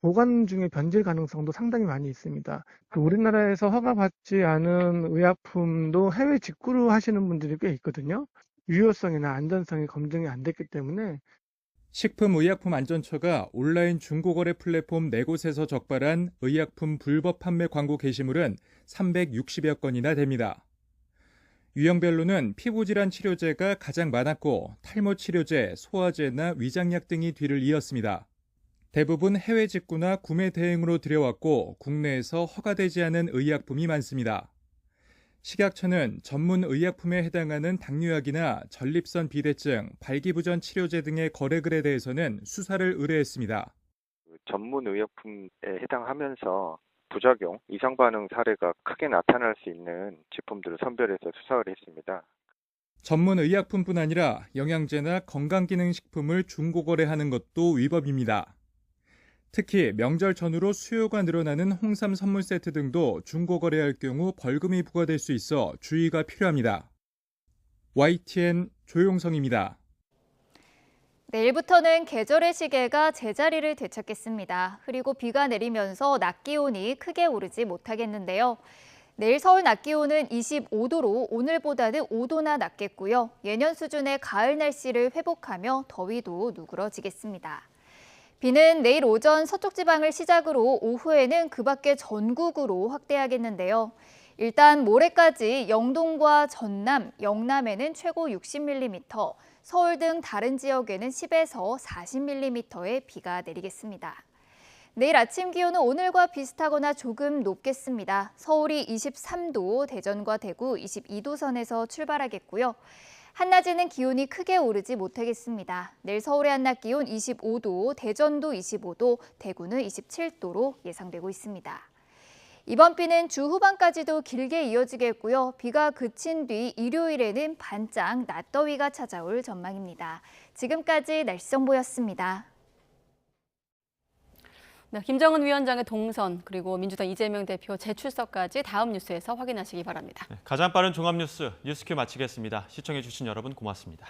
보관 중에 변질 가능성도 상당히 많이 있습니다. 우리나라에서 허가받지 않은 의약품도 해외 직구로 하시는 분들이 꽤 있거든요. 유효성이나 안전성이 검증이 안 됐기 때문에 식품의약품안전처가 온라인 중고거래 플랫폼 4곳에서 적발한 의약품 불법 판매 광고 게시물은 360여 건이나 됩니다. 유형별로는 피부질환 치료제가 가장 많았고 탈모 치료제, 소화제나 위장약 등이 뒤를 이었습니다. 대부분 해외 직구나 구매 대행으로 들여왔고 국내에서 허가되지 않은 의약품이 많습니다. 식약처는 전문 의약품에 해당하는 당뇨약이나 전립선 비대증, 발기부전 치료제 등의 거래글에 대해서는 수사를 의뢰했습니다. 전문 의약품에 해당하면서 부작용, 이상 반응 사례가 크게 나타날 수 있는 제품들을 선별해서 수사를 했습니다. 전문 의약품뿐 아니라 영양제나 건강기능식품을 중고거래하는 것도 위법입니다. 특히 명절 전후로 수요가 늘어나는 홍삼 선물 세트 등도 중고거래할 경우 벌금이 부과될 수 있어 주의가 필요합니다. YTN 조용성입니다. 내일부터는 계절의 시계가 제자리를 되찾겠습니다. 그리고 비가 내리면서 낮 기온이 크게 오르지 못하겠는데요. 내일 서울 낮 기온은 25도로 오늘보다는 5도나 낮겠고요. 예년 수준의 가을 날씨를 회복하며 더위도 누그러지겠습니다. 비는 내일 오전 서쪽 지방을 시작으로 오후에는 그 밖의 전국으로 확대하겠는데요. 일단 모레까지 영동과 전남, 영남에는 최고 60mm, 서울 등 다른 지역에는 10에서 40mm의 비가 내리겠습니다. 내일 아침 기온은 오늘과 비슷하거나 조금 높겠습니다. 서울이 23도, 대전과 대구 22도 선에서 출발하겠고요. 한낮에는 기온이 크게 오르지 못하겠습니다. 내일 서울의 한낮 기온 25도, 대전도 25도, 대구는 27도로 예상되고 있습니다. 이번 비는 주 후반까지도 길게 이어지겠고요. 비가 그친 뒤 일요일에는 반짝 낮더위가 찾아올 전망입니다. 지금까지 날씨 정보였습니다. 네, 김정은 위원장의 동선 그리고 민주당 이재명 대표 재출석까지 다음 뉴스에서 확인하시기 바랍니다. 가장 빠른 종합뉴스 뉴스큐 마치겠습니다. 시청해주신 여러분 고맙습니다.